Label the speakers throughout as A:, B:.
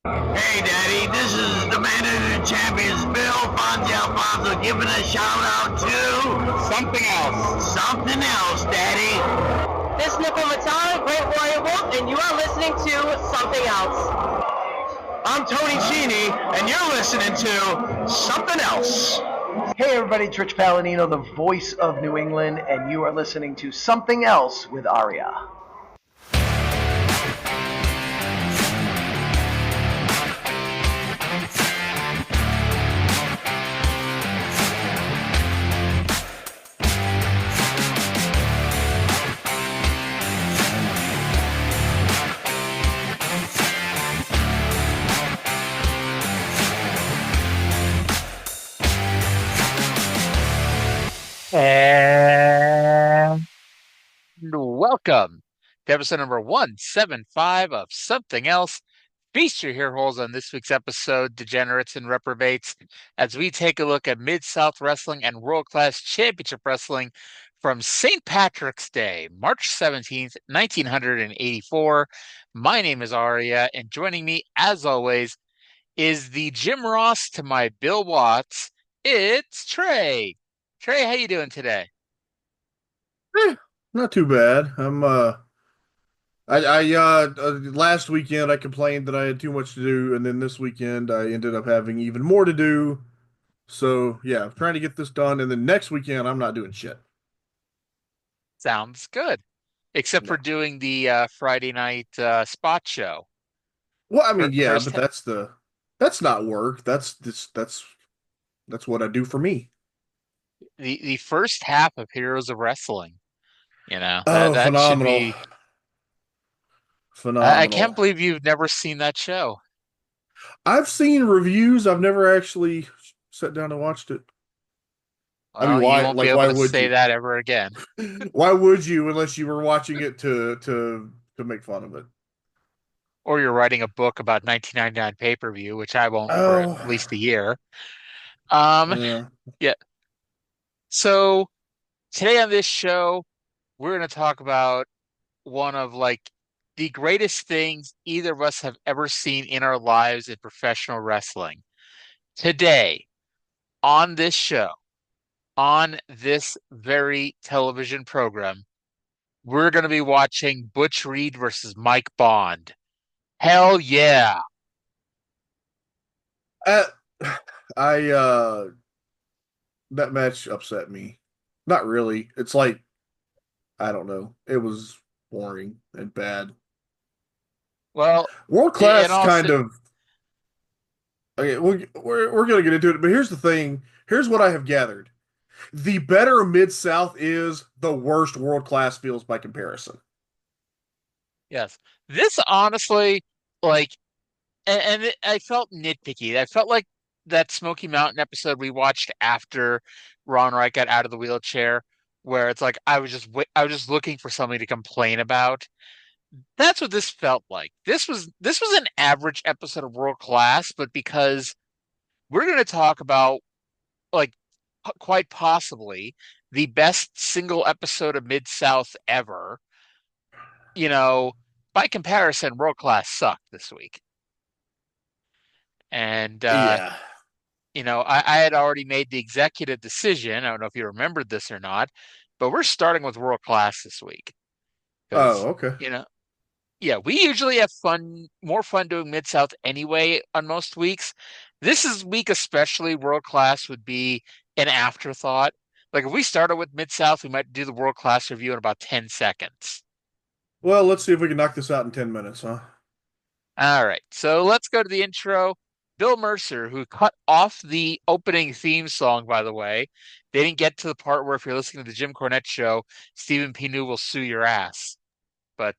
A: Hey, Daddy, this is the man of the champions, Bill Fonzie Alfonso, giving a shout-out to...
B: Something else.
A: Something else, Daddy.
C: This is Nickel Matano, Great Warrior Wolf, and you are listening to Something Else.
B: I'm Tony Cini, and you're listening to Something Else.
D: Hey everybody, it's Rich Palladino, the voice of New England, and you are listening to Something Else with Arya.
E: And welcome to episode number 175 of Something Else. Feast your ear holes on this week's episode, Degenerates and Reprobates, as we take a look at Mid-South Wrestling and World Class Championship Wrestling from St. Patrick's Day, March 17th, 1984. My name is Arya, and joining me, as always, is the Jim Ross to my Bill Watts. It's Trae. Trae, how you doing today?
F: Not too bad. Last weekend I complained that I had too much to do, and then this weekend I ended up having even more to do. So yeah, I'm trying to get this done, and then next weekend I'm not doing shit.
E: Sounds good. Except for doing the Friday night spot show.
F: Well, I mean, yeah, but that's not work. That's what I do for me.
E: The first half of Heroes of Wrestling, that
F: phenomenal.
E: should be
F: phenomenal.
E: I can't believe you've never seen that show.
F: I've seen reviews. I've never actually sat down and watched it.
E: Well, I mean, why? You won't be able to say that ever again.
F: Why would you, unless you were watching it to make fun of it?
E: Or you're writing a book about 1999 pay-per-view, which I won't for at least a year. Yeah. So today on this show, we're going to talk about one of the greatest things either of us have ever seen in our lives in professional wrestling. Today, on this show, on this very television program, we're going to be watching Butch Reed versus Mike Bond. Hell yeah.
F: That match upset me. Not really. It's I don't know. It was boring and bad.
E: Well,
F: World Class kind of. Okay, we're gonna get into it, but here's the thing. Here's what I have gathered: the better Mid-South is, the worst World Class feels by comparison.
E: Yes, this honestly, and I felt nitpicky. I felt like that Smoky Mountain episode we watched after Ron Wright got out of the wheelchair, where it's I was just looking for something to complain about. That's what this felt like. This was an average episode of World Class, but because we're going to talk about quite possibly the best single episode of Mid-South ever, by comparison, World Class sucked this week. And
F: yeah.
E: I had already made the executive decision. I don't know if you remembered this or not, but we're starting with World Class this week.
F: Oh, okay.
E: Yeah, we usually have more fun doing Mid-South anyway on most weeks. This week especially, World Class would be an afterthought. If we started with Mid-South, we might do the World Class review in about 10 seconds.
F: Well, let's see if we can knock this out in 10 minutes, huh?
E: All right, so let's go to the intro. Bill Mercer, who cut off the opening theme song, by the way. They didn't get to the part where if you're listening to the Jim Cornette show, Stephen Pinu will sue your ass. But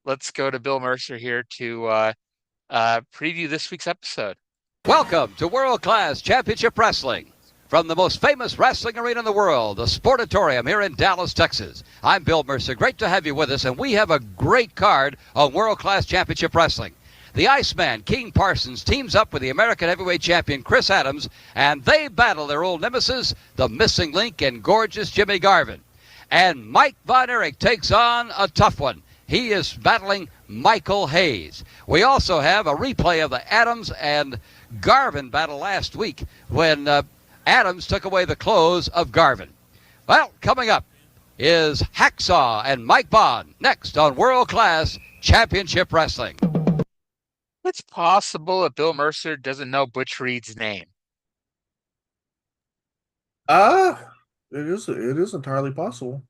E: let's go to Bill Mercer here to preview this week's episode.
G: Welcome to World Class Championship Wrestling. From the most famous wrestling arena in the world, the Sportatorium here in Dallas, Texas. I'm Bill Mercer. Great to have you with us, and we have a great card on World Class Championship Wrestling. The Iceman, King Parsons, teams up with the American Heavyweight Champion Chris Adams, and they battle their old nemesis, the missing link and gorgeous Jimmy Garvin. And Mike Von Erich takes on a tough one. He is battling Michael Hayes. We also have a replay of the Adams and Garvin battle last week when Adams took away the clothes of Garvin. Well, coming up is Hacksaw and Mike Bond next on World Class Championship Wrestling.
E: It's possible that Bill Mercer doesn't know Butch Reed's name.
F: It is entirely possible.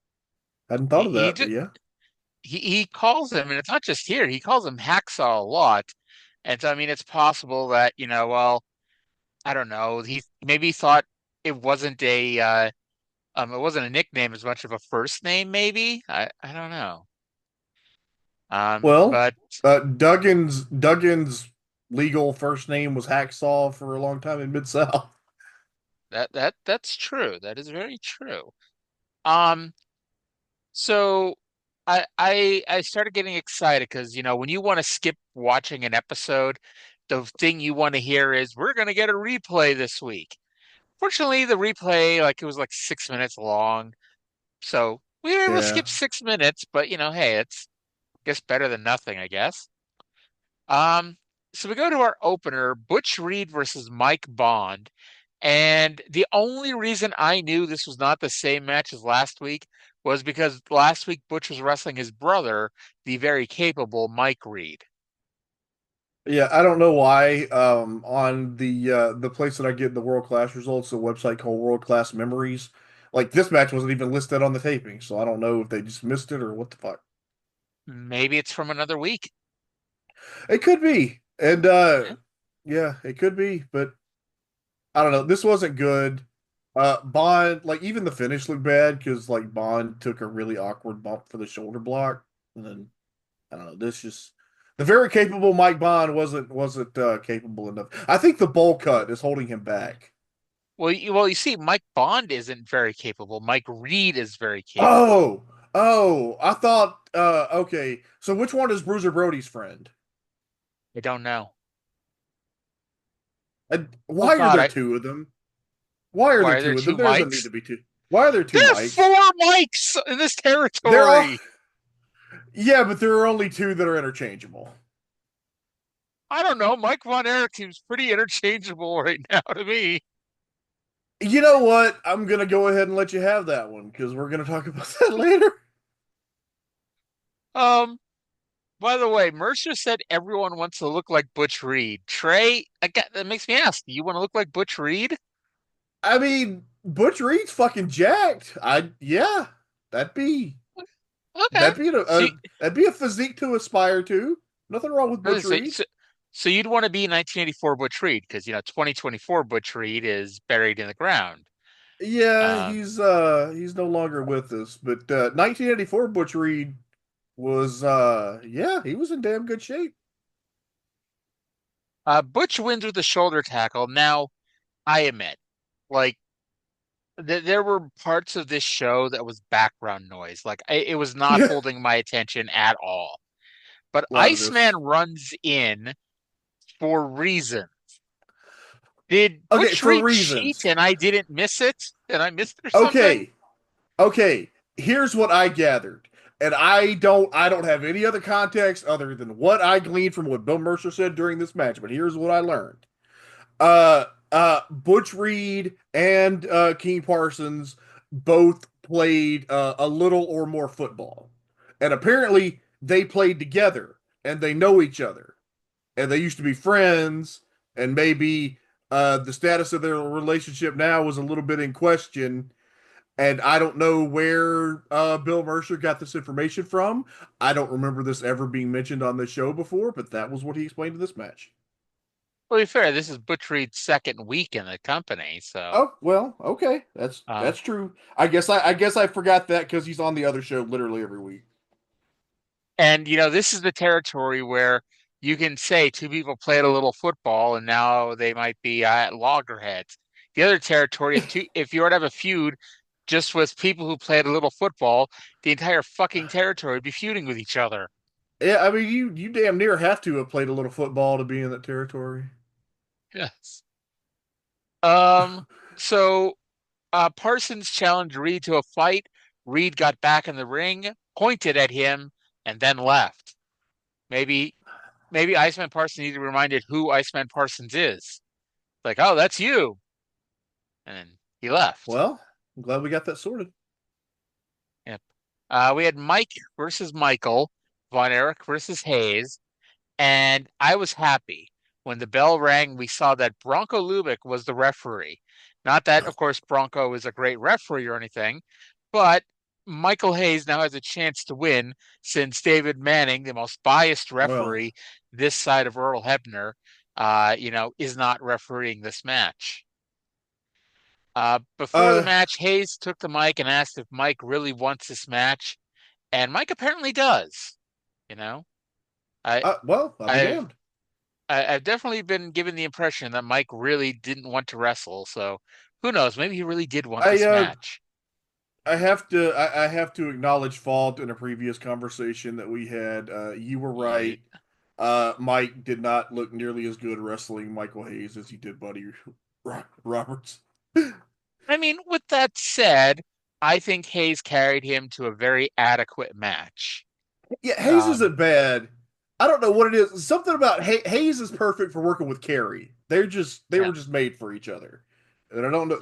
F: Hadn't thought of that, but yeah.
E: He calls him, and it's not just here, he calls him Hacksaw a lot. And so, I mean, it's possible that, well, I don't know, he maybe thought it wasn't a nickname as much of a first name, maybe. I don't know. But
F: Duggan's legal first name was Hacksaw for a long time in Mid-South.
E: that's true. That is very true. So I started getting excited because, when you want to skip watching an episode, the thing you want to hear is we're going to get a replay this week. Fortunately, the replay, it was 6 minutes long. So we were able to skip 6 minutes, but hey, it's I guess better than nothing, I guess. So we go to our opener, Butch Reed versus Mike Bond. And the only reason I knew this was not the same match as last week was because last week Butch was wrestling his brother, the very capable Mike Reed.
F: Yeah, I don't know why. On the place that I get the World Class results, a website called World Class Memories, this match wasn't even listed on the taping, so I don't know if they just missed it or what the fuck.
E: Maybe it's from another week.
F: It could be. And yeah, it could be, but I don't know. This wasn't good. Bond, even the finish looked bad because Bond took a really awkward bump for the shoulder block, and then I don't know. The very capable Mike Bond wasn't capable enough. I think the bowl cut is holding him back.
E: Well, you see, Mike Bond isn't very capable. Mike Reed is very capable.
F: Oh, I thought. Okay, so which one is Bruiser Brody's friend?
E: I don't know.
F: Why are there two of them? Why are there two of them? There doesn't need to be two. Why are there two Mikes?
E: There are 4 Mikes in this territory.
F: Yeah, but there are only 2 that are interchangeable.
E: I don't know. Mike Von Erich seems pretty interchangeable right now to me.
F: You know what? I'm going to go ahead and let you have that one because we're going to talk about that later.
E: By the way, Mercer said everyone wants to look like Butch Reed. Trae, that makes me ask, do you want to look like Butch Reed?
F: I mean, Butch Reed's fucking jacked. Yeah, that'd be a physique to aspire to. Nothing wrong with Butch Reed.
E: So you'd want to be 1984 Butch Reed because 2024 Butch Reed is buried in the ground.
F: Yeah, he's no longer with us. But 1984 Butch Reed was he was in damn good shape.
E: Butch wins with a shoulder tackle. Now, I admit, there were parts of this show that was background noise. It was not holding my attention at all. But Iceman runs in for reasons. Did Butch Reed cheat and I didn't miss it? And I missed it or something?
F: Okay. Here's what I gathered. And I don't have any other context other than what I gleaned from what Bill Mercer said during this match, but here's what I learned. Butch Reed and King Parsons both played a little or more football. And apparently they played together and they know each other. And they used to be friends, and maybe the status of their relationship now was a little bit in question. And I don't know where Bill Mercer got this information from. I don't remember this ever being mentioned on the show before, but that was what he explained in this match.
E: Well, to be fair, this is Butch Reed's second week in the company, so.
F: Oh well, okay, that's true. I guess I forgot that because he's on the other show literally every week.
E: And this is the territory where you can say 2 people played a little football, and now they might be at loggerheads. The other territory, if you were to have a feud just with people who played a little football, the entire fucking territory would be feuding with each other.
F: Yeah, I mean, you damn near have to have played a little football to be in that territory.
E: Yes. So Parsons challenged Reed to a fight. Reed got back in the ring, pointed at him, and then left. Maybe Iceman Parsons needed to be reminded who Iceman Parsons is. Like, oh, that's you. And then he left.
F: Well, I'm glad we got that sorted.
E: Yep. We had Mike versus Michael, Von Erich versus Hayes, and I was happy. When the bell rang, we saw that Bronco Lubick was the referee. Not that, of course, Bronco is a great referee or anything, but Michael Hayes now has a chance to win since David Manning, the most biased referee this side of Earl Hebner, is not refereeing this match. Before the match, Hayes took the mic and asked if Mike really wants this match, and Mike apparently does.
F: I'll be damned.
E: I've definitely been given the impression that Mike really didn't want to wrestle, so who knows? Maybe he really did want this match.
F: I have to acknowledge fault in a previous conversation that we had. You were right. Mike did not look nearly as good wrestling Michael Hayes as he did Buddy Roberts.
E: I mean, with that said, I think Hayes carried him to a very adequate match.
F: Yeah, Hayes isn't bad. I don't know what it is. Something about Hayes is perfect for working with Carey. They were just made for each other. And I don't know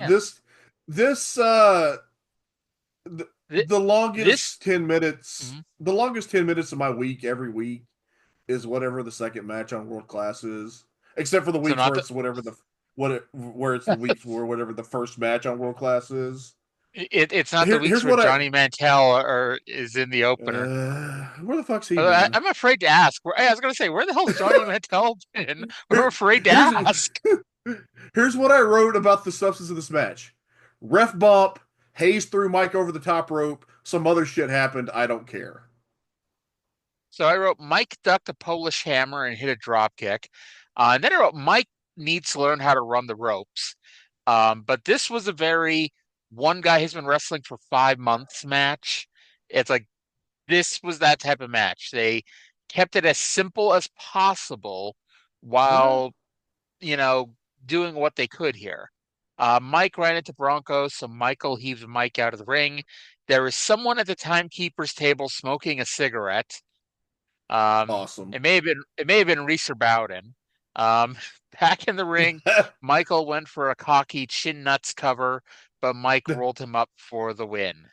F: the longest 10 minutes. Mm-hmm. The longest 10 minutes of my week every week is whatever the second match on World Class is, except for the week where it's where it's the week for whatever the first match on World Class is.
E: It's not the weeks where Johnny Mantell is in the opener.
F: Where the fuck's he?
E: I'm afraid to ask. I was going to say, where the hell's Johnny Mantell been? I'm afraid to ask.
F: Here's what I wrote about the substance of this match. Ref bump, Hayes threw Mike over the top rope, some other shit happened, I don't care.
E: So I wrote Mike ducked a Polish hammer and hit a drop kick. And then I wrote Mike needs to learn how to run the ropes. But this was a very one guy has been wrestling for 5 months match. It's like this was that type of match. They kept it as simple as possible while, doing what they could here. Mike ran into Bronco, so Michael heaved Mike out of the ring. There was someone at the timekeeper's table smoking a cigarette.
F: Awesome.
E: It may have been Reeser Bowden. Back in the ring, Michael went for a cocky chin nuts cover, but Mike rolled him up for the win.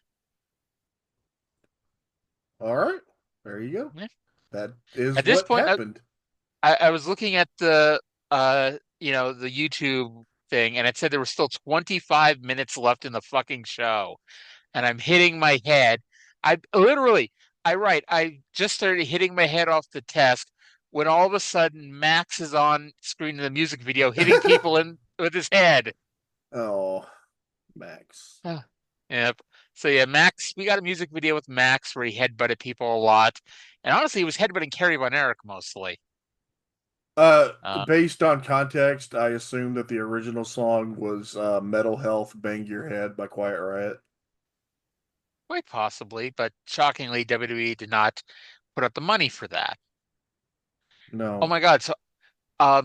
F: All right, there you go.
E: Yeah.
F: That is
E: at this
F: what
E: point,
F: happened.
E: I was looking at the the YouTube thing, and it said there was still 25 minutes left in the fucking show, and I'm hitting my head. I just started hitting my head off the desk when all of a sudden Max is on screen in the music video hitting people in with his head.
F: Oh, Max.
E: Yep. So yeah, Max, we got a music video with Max where he headbutted people a lot. And honestly, he was headbutting Kerry Von Erich mostly.
F: Based on context, I assume that the original song was Metal Health Bang Your Head by Quiet Riot.
E: Quite possibly, but shockingly, WWE did not put up the money for that.
F: No.
E: Oh my God. So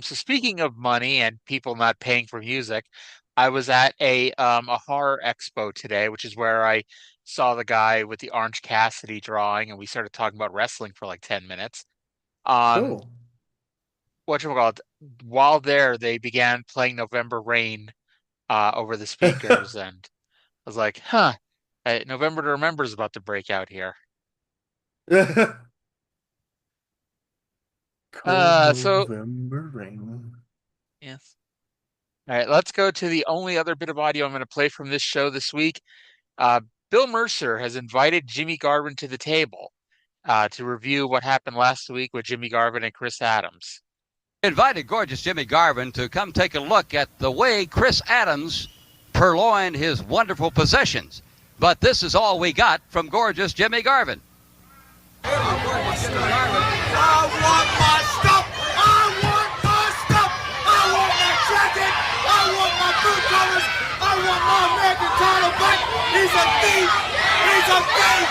E: speaking of money and people not paying for music, I was at a horror expo today, which is where I saw the guy with the Orange Cassidy drawing, and we started talking about wrestling for like 10 minutes.
F: Cool.
E: Whatchamacallit, while there, they began playing November Rain over the speakers, and I was like, November to Remember is about to break out here.
F: November Rain.
E: Yes. All right, let's go to the only other bit of audio I'm going to play from this show this week. Bill Mercer has invited Jimmy Garvin to the table to review what happened last week with Jimmy Garvin and Chris Adams.
G: Invited gorgeous Jimmy Garvin to come take a look at the way Chris Adams purloined his wonderful possessions. But this is all we got from gorgeous Jimmy Garvin.
H: I want my stuff! I want my stuff! I want my jacket! I want my boot covers! I want my American title back! He's a thief! He's a thief!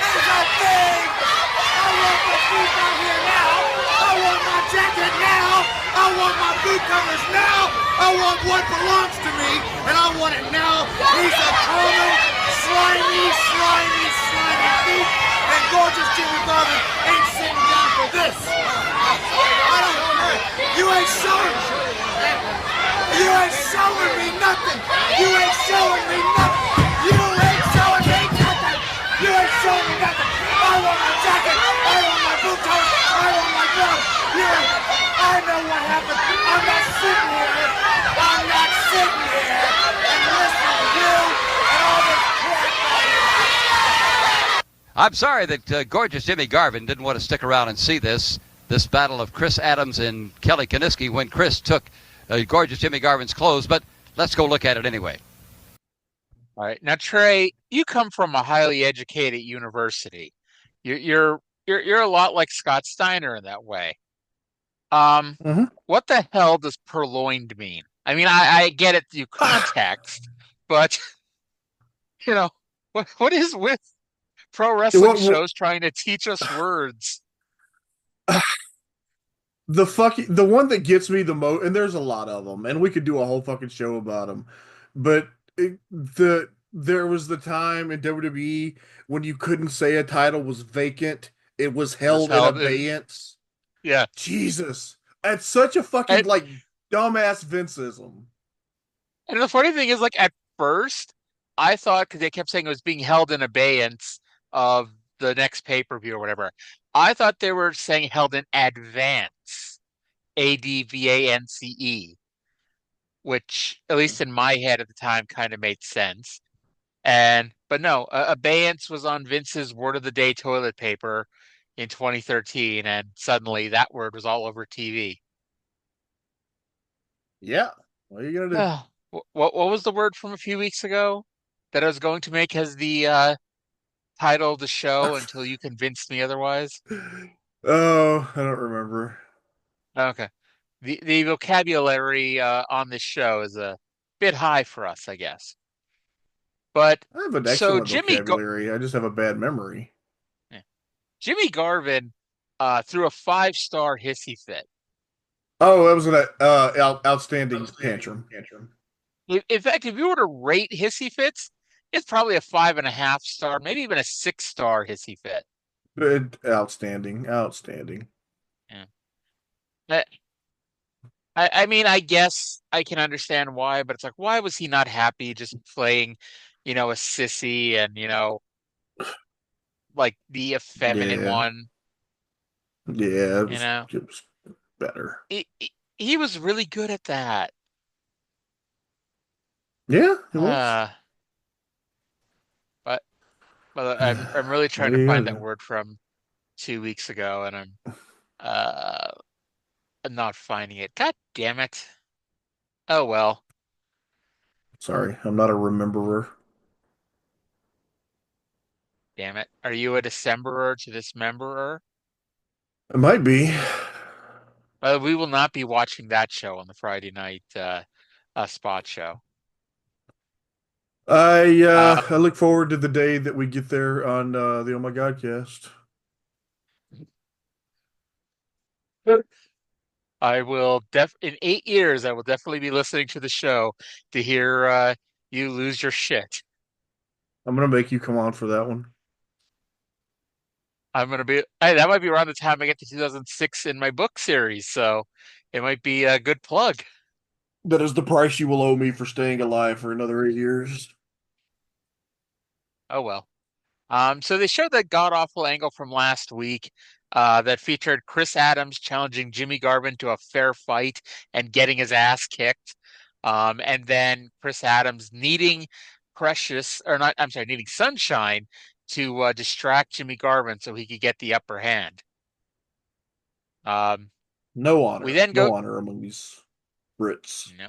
H: He's a thief! I want my feet out here now! I want my jacket now! I want my boot covers now! I want what belongs to me, and I want it now! He's a common, slimy thief! And gorgeous Jimmy Garvin ain't sitting down for this. I don't care. You ain't showing me nothing. You ain't showing me nothing. You ain't showing me nothing. You ain't showing me nothing. I want my jacket. I want my boot coat. I want my glove. I know what happened. I'm not sitting here and listening to you and all this crap.
G: I'm sorry that gorgeous Jimmy Garvin didn't want to stick around and see this battle of Chris Adams and Kelly Kaniski when Chris took gorgeous Jimmy Garvin's clothes, but let's go look at it anyway.
E: All right. Now, Trae, you come from a highly educated university. You're a lot like Scott Steiner in that way. What the hell does purloined mean? I mean, I get it through context, but you know, what is with pro wrestling shows trying to teach us words?
F: The one that gets me the most, and there's a lot of them, and we could do a whole fucking show about them, but there was the time in WWE when you couldn't say a title was vacant; it was held in abeyance.
E: Yeah,
F: Jesus, that's such a fucking dumbass Vinceism.
E: And the funny thing is, like at first, I thought because they kept saying it was being held in abeyance of the next pay-per-view or whatever. I thought they were saying held in advance, ADVANCE, which at least in my head at the time kind of made sense. But no, abeyance was on Vince's word of the day toilet paper in 2013, and suddenly that word was all over TV.
F: Yeah, what are you gonna
E: do? What was the word from a few weeks ago that I was going to make as the title of the show until you convinced me otherwise?
F: Oh, I don't remember.
E: Okay. The vocabulary on this show is a bit high for us, I guess. But
F: I have an excellent vocabulary. I just have a bad memory.
E: Yeah. Jimmy Garvin threw a 5-star hissy fit.
F: Oh, that was an outstanding tantrum.
E: In fact, if you were to rate hissy fits, it's probably a 5.5 star, maybe even a 6-star hissy fit.
F: Outstanding.
E: Yeah. I mean, I guess I can understand why, but it's like, why was he not happy just playing, a sissy and, like the effeminate one?
F: Yeah, it was better.
E: He was really good at that.
F: Yeah, it was.
E: But I'm really trying to find that word from 2 weeks ago, and I'm not finding it. God damn it! Oh well.
F: Sorry, I'm not a rememberer.
E: Damn it! Are you a Decemberer to dismemberer?
F: It might be.
E: We will not be watching that show on the Friday night spot show.
F: I look forward to the day that we get there on the Oh My God cast.
E: I will in 8 years. I will definitely be listening to the show to hear you lose your shit.
F: I'm gonna make you come on for that one.
E: I'm gonna be. Hey, that might be around the time I get to 2006 in my book series, so it might be a good plug.
F: That is the price you will owe me for staying alive for another 8 years.
E: Oh well. So they showed that god awful angle from last week that featured Chris Adams challenging Jimmy Garvin to a fair fight and getting his ass kicked. And then Chris Adams needing Sunshine to distract Jimmy Garvin so he could get the upper hand.
F: No honor among these Brits.
E: No.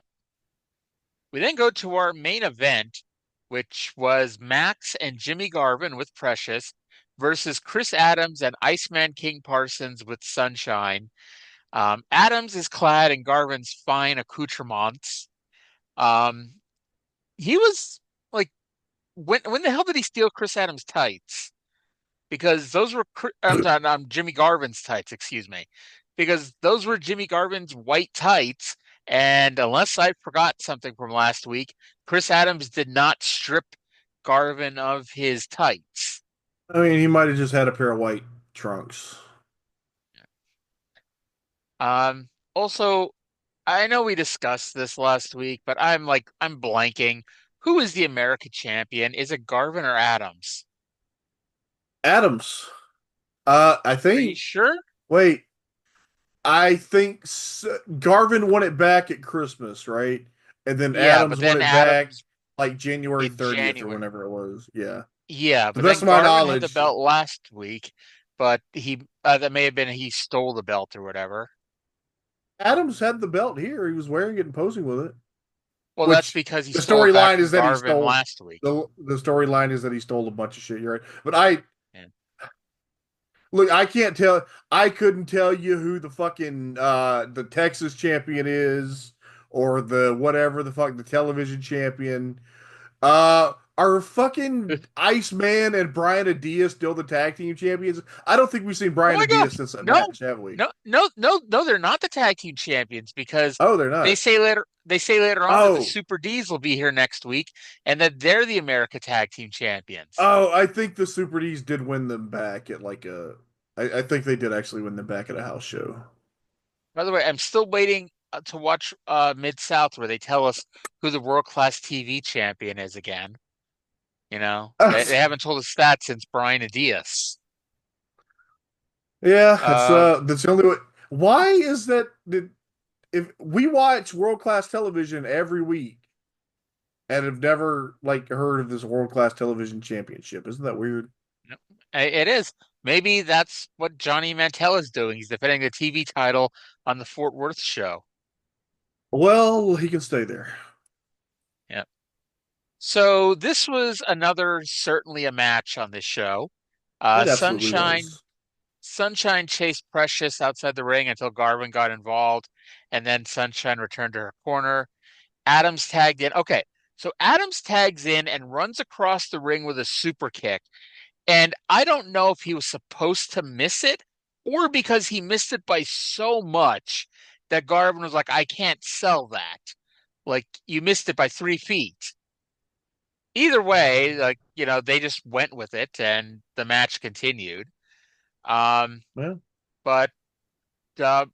E: We then go to our main event, which was Max and Jimmy Garvin with Precious versus Chris Adams and Iceman King Parsons with Sunshine. Adams is clad in Garvin's fine accoutrements. He was like, when the hell did he steal Chris Adams' tights? Because those were Jimmy Garvin's tights, excuse me. Because those were Jimmy Garvin's white tights. And unless I forgot something from last week, Chris Adams did not strip Garvin of his tights.
F: I mean, he might have just had a pair of white trunks.
E: Also, I know we discussed this last week, but I'm blanking. Who is the America champion? Is it Garvin or Adams?
F: Adams. I
E: Are you
F: think.
E: sure?
F: Wait, I think Garvin won it back at Christmas, right? And then
E: Yeah,
F: Adams
E: but
F: won
E: then
F: it back
E: Adams
F: like January
E: in
F: 30th or
E: January.
F: whenever it was. Yeah.
E: Yeah,
F: The
E: but
F: best
E: then
F: of my
E: Garvin had the
F: knowledge.
E: belt last week, but that may have been he stole the belt or whatever.
F: Adams had the belt here. He was wearing it and posing with it.
E: Well, that's
F: Which
E: because he
F: the
E: stole it back
F: storyline
E: from
F: is that he
E: Garvin
F: stole
E: last week.
F: the storyline is that he stole a bunch of shit. You're right, but I
E: Yeah.
F: look. I can't tell. I couldn't tell you who the fucking the Texas champion is or the whatever the fuck the television champion. Are fucking Iceman and Brian Diaz still the tag team champions? I don't think we've seen
E: Oh my
F: Brian
E: God.
F: Diaz since that
E: No,
F: match, have we?
E: no, they're not the tag team champions because
F: Oh, they're not.
E: they say later on that the
F: Oh,
E: Super D's will be here next week and that they're the America tag team champions.
F: oh, I think the Super D's did win them back at like a. I think they did actually win them back at a house show.
E: By the way, I'm still waiting to watch Mid South where they tell us who the World Class TV champion is again. You know, they haven't told us that since Brian Diaz.
F: Yeah,
E: Um,
F: that's the only way. Why is that? If we watch world class television every week and have never like heard of this world class television championship, isn't that weird?
E: it is. Maybe that's what Johnny Mantell is doing. He's defending the TV title on the Fort Worth show.
F: Well, he can stay there.
E: Yeah. So this was another certainly a match on this show.
F: It absolutely
E: Sunshine
F: was.
E: Sunshine chased Precious outside the ring until Garvin got involved, and then Sunshine returned to her corner. Adams tagged in. Okay, so Adams tags in and runs across the ring with a super kick. And I don't know if he was supposed to miss it or because he missed it by so much that Garvin was like, I can't sell that. Like, you missed it by 3 feet. Either way, like, they just went with it and the match continued. Um,
F: Well,
E: but uh,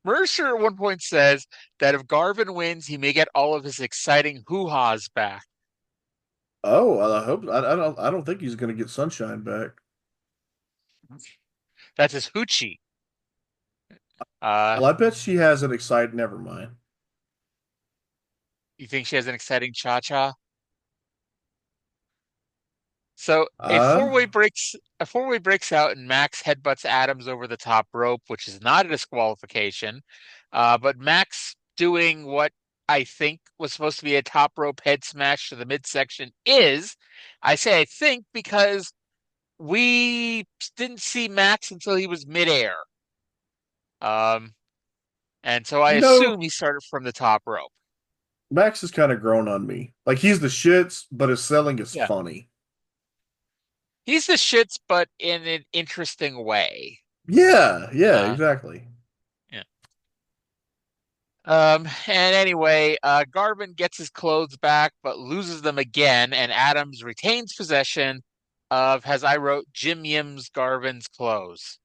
E: Mercer at one point says that if Garvin wins, he may get all of his exciting hoo-has back.
F: oh, I hope I don't think he's going to get Sunshine back.
E: That's his hoochie.
F: Well, I bet she has an exciting. Never mind.
E: You think she has an exciting cha-cha? So
F: Uh,
E: a four-way breaks out and Max headbutts Adams over the top rope, which is not a disqualification. But Max doing what I think was supposed to be a top rope head smash to the midsection is, I say I think because we didn't see Max until he was midair. Um, and so I
F: you know,
E: assume he started from the top rope.
F: Max has kind of grown on me. Like he's the shits, but his selling is
E: Yeah.
F: funny.
E: He's the shits, but in an interesting way.
F: Yeah, yeah,
E: Uh,
F: exactly.
E: yeah. And anyway, Garvin gets his clothes back, but loses them again, and Adams retains possession of, as I wrote, Jim Yim's Garvin's clothes.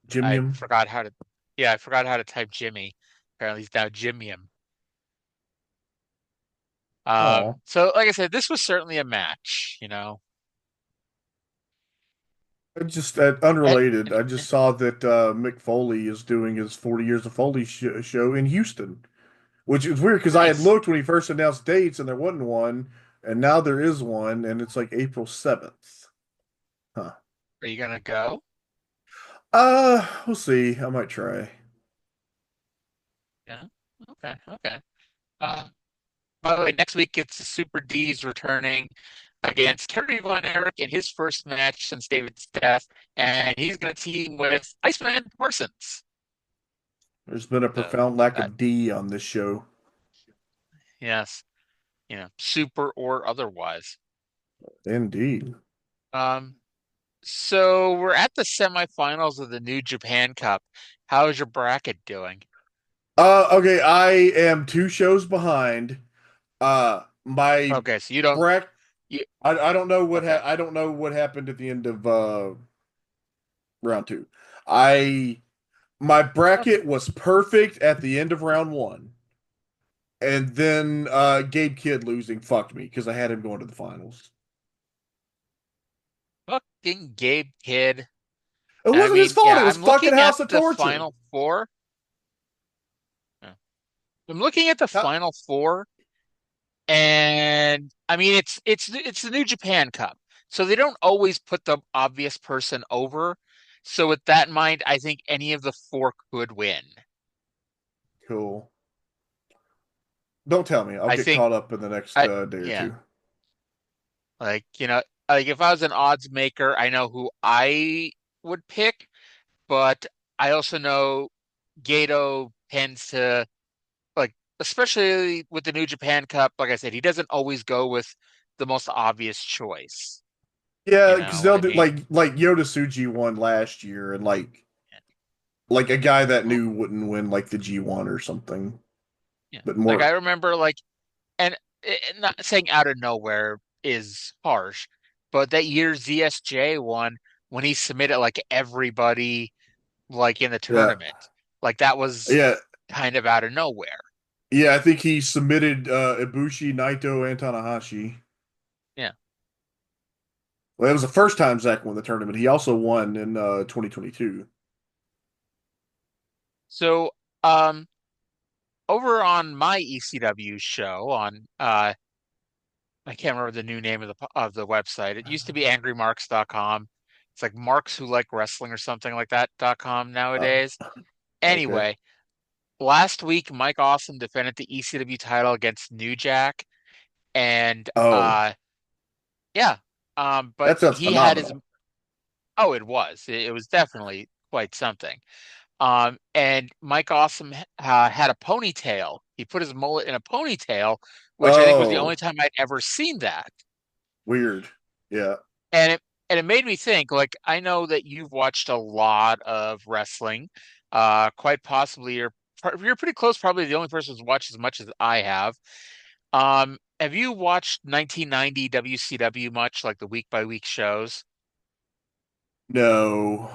F: Jim
E: I
F: Yim.
E: forgot how to, yeah, I forgot how to type Jimmy. Apparently, he's now Jim Yim.
F: Oh,
E: So like I said, this was certainly a match.
F: just
E: And,
F: unrelated. I just saw that Mick Foley is doing his 40 years of Foley show in Houston, which is weird because I had
E: nice.
F: looked when he first announced dates and there wasn't one, and now there is one, and it's like April 7th. Huh.
E: Are you gonna go?
F: We'll see. I might try.
E: Yeah. Okay. Okay. Uh, by the way, next week it's the Super D's returning against Kerry Von Erich in his first match since David's death, and he's going to team with Iceman Parsons.
F: There's been a
E: So
F: profound lack
E: that,
F: of D on this show.
E: yes, super or otherwise.
F: Indeed.
E: Um, so we're at the semifinals of the New Japan Cup. How is your bracket doing?
F: Okay, I am 2 shows behind. My
E: Okay, so you don't.
F: bracket.
E: You,
F: I don't know what
E: okay.
F: I don't know what happened at the end of round 2. I my bracket was perfect at the end of round one, and then Gabe Kidd losing fucked me because I had him going to the finals.
E: Fucking Gabe Kidd.
F: It
E: And I
F: wasn't his
E: mean,
F: fault.
E: yeah,
F: It was
E: I'm
F: fucking
E: looking at
F: House of
E: the
F: Torture.
E: final four. Yeah. I'm looking at the
F: How-
E: final four, and I mean, it's the New Japan Cup, so they don't always put the obvious person over. So with that in mind, I think any of the four could win.
F: Cool. Don't tell me. I'll
E: I
F: get
E: think
F: caught up in the next
E: I
F: day or
E: yeah,
F: two.
E: like like if I was an odds maker, I know who I would pick, but I also know Gato tends to like, especially with the New Japan Cup, like I said, he doesn't always go with the most obvious choice. You
F: Yeah, because
E: know what
F: they'll
E: I
F: do
E: mean?
F: like Yoda Tsuji won last year, and like a guy that knew wouldn't win like the G1 or something,
E: Yeah.
F: but
E: Like I
F: more.
E: remember and not saying out of nowhere is harsh, but that year ZSJ won when he submitted like everybody like in the
F: Yeah,
E: tournament. Like that was
F: yeah,
E: kind of out of nowhere.
F: yeah. I think he submitted Ibushi, Naito, and Tanahashi.
E: Yeah.
F: Well, it was the first time Zach won the tournament. He also won in 2022.
E: So over on my ECW show on I can't remember the new name of the website. It used to be angrymarks.com. It's like Marks Who Like Wrestling or something like that.com
F: Uh,
E: nowadays.
F: okay.
E: Anyway, last week Mike Awesome defended the ECW title against New Jack, and
F: Oh,
E: yeah, but
F: that sounds
E: he had his
F: phenomenal.
E: oh, it was it was definitely quite something. And Mike Awesome had a ponytail. He put his mullet in a ponytail, which I think was the only
F: Oh,
E: time I'd ever seen that.
F: weird. Yeah.
E: And it made me think, like, I know that you've watched a lot of wrestling. Quite possibly you're pretty close, probably the only person who's watched as much as I have. Have you watched 1990 WCW much, like the week by week shows?
F: No.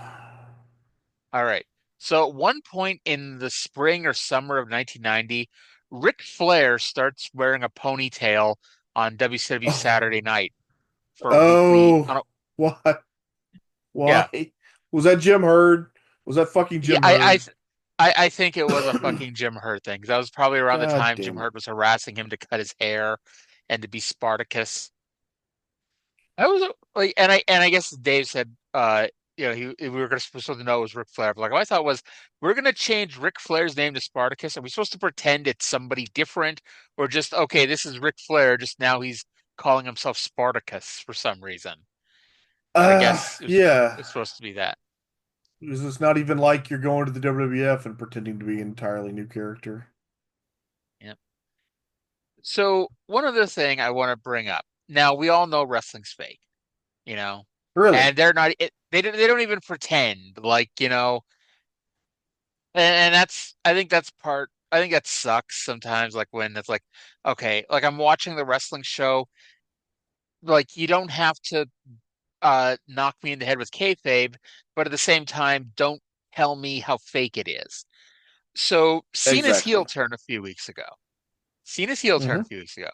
E: All right. So at one point in the spring or summer of 1990, Ric Flair starts wearing a ponytail on WCW Saturday
F: Oh,
E: Night for a weekly
F: oh, why?
E: yeah.
F: Why? Was that Jim Hurd? Was that fucking
E: Yeah,
F: Jim Hurd?
E: I think it was a fucking Jim Hurd thing. 'Cause that was probably around the
F: God
E: time Jim
F: damn it.
E: Hurd was harassing him to cut his hair and to be Spartacus. I was like, and I guess Dave said, we were supposed to know it was Ric Flair. But like, what I thought was, we're gonna change Ric Flair's name to Spartacus. Are we supposed to pretend it's somebody different, or just okay, this is Ric Flair, just now he's calling himself Spartacus for some reason? But I guess
F: Yeah.
E: it's supposed to be that.
F: Because it's not even like you're going to the WWF and pretending to be an entirely new character.
E: Yeah. So one other thing I want to bring up. Now we all know wrestling's fake, you know,
F: Really?
E: and they're not. They don't even pretend like and that's I think that's part. I think that sucks sometimes. Like when it's like, okay, like I'm watching the wrestling show. Like you don't have to knock me in the head with kayfabe, but at the same time, don't tell me how fake it is. So Cena's heel
F: Exactly.
E: turn a few weeks ago. Cena's heel turn
F: Hmm.
E: a few weeks ago.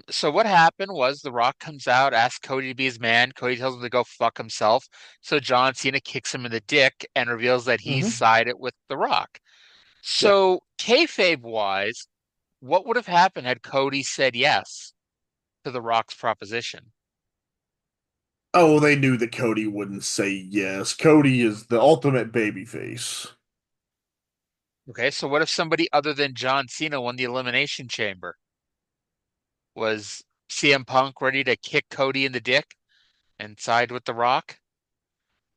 E: So what happened was The Rock comes out, asks Cody to be his man. Cody tells him to go fuck himself. So John Cena kicks him in the dick and reveals that he's
F: Hmm.
E: sided with The Rock.
F: Yeah.
E: So kayfabe wise, what would have happened had Cody said yes to The Rock's proposition?
F: Oh, they knew that Cody wouldn't say yes. Cody is the ultimate babyface.
E: Okay, so what if somebody other than John Cena won the Elimination Chamber? Was CM Punk ready to kick Cody in the dick and side with The Rock?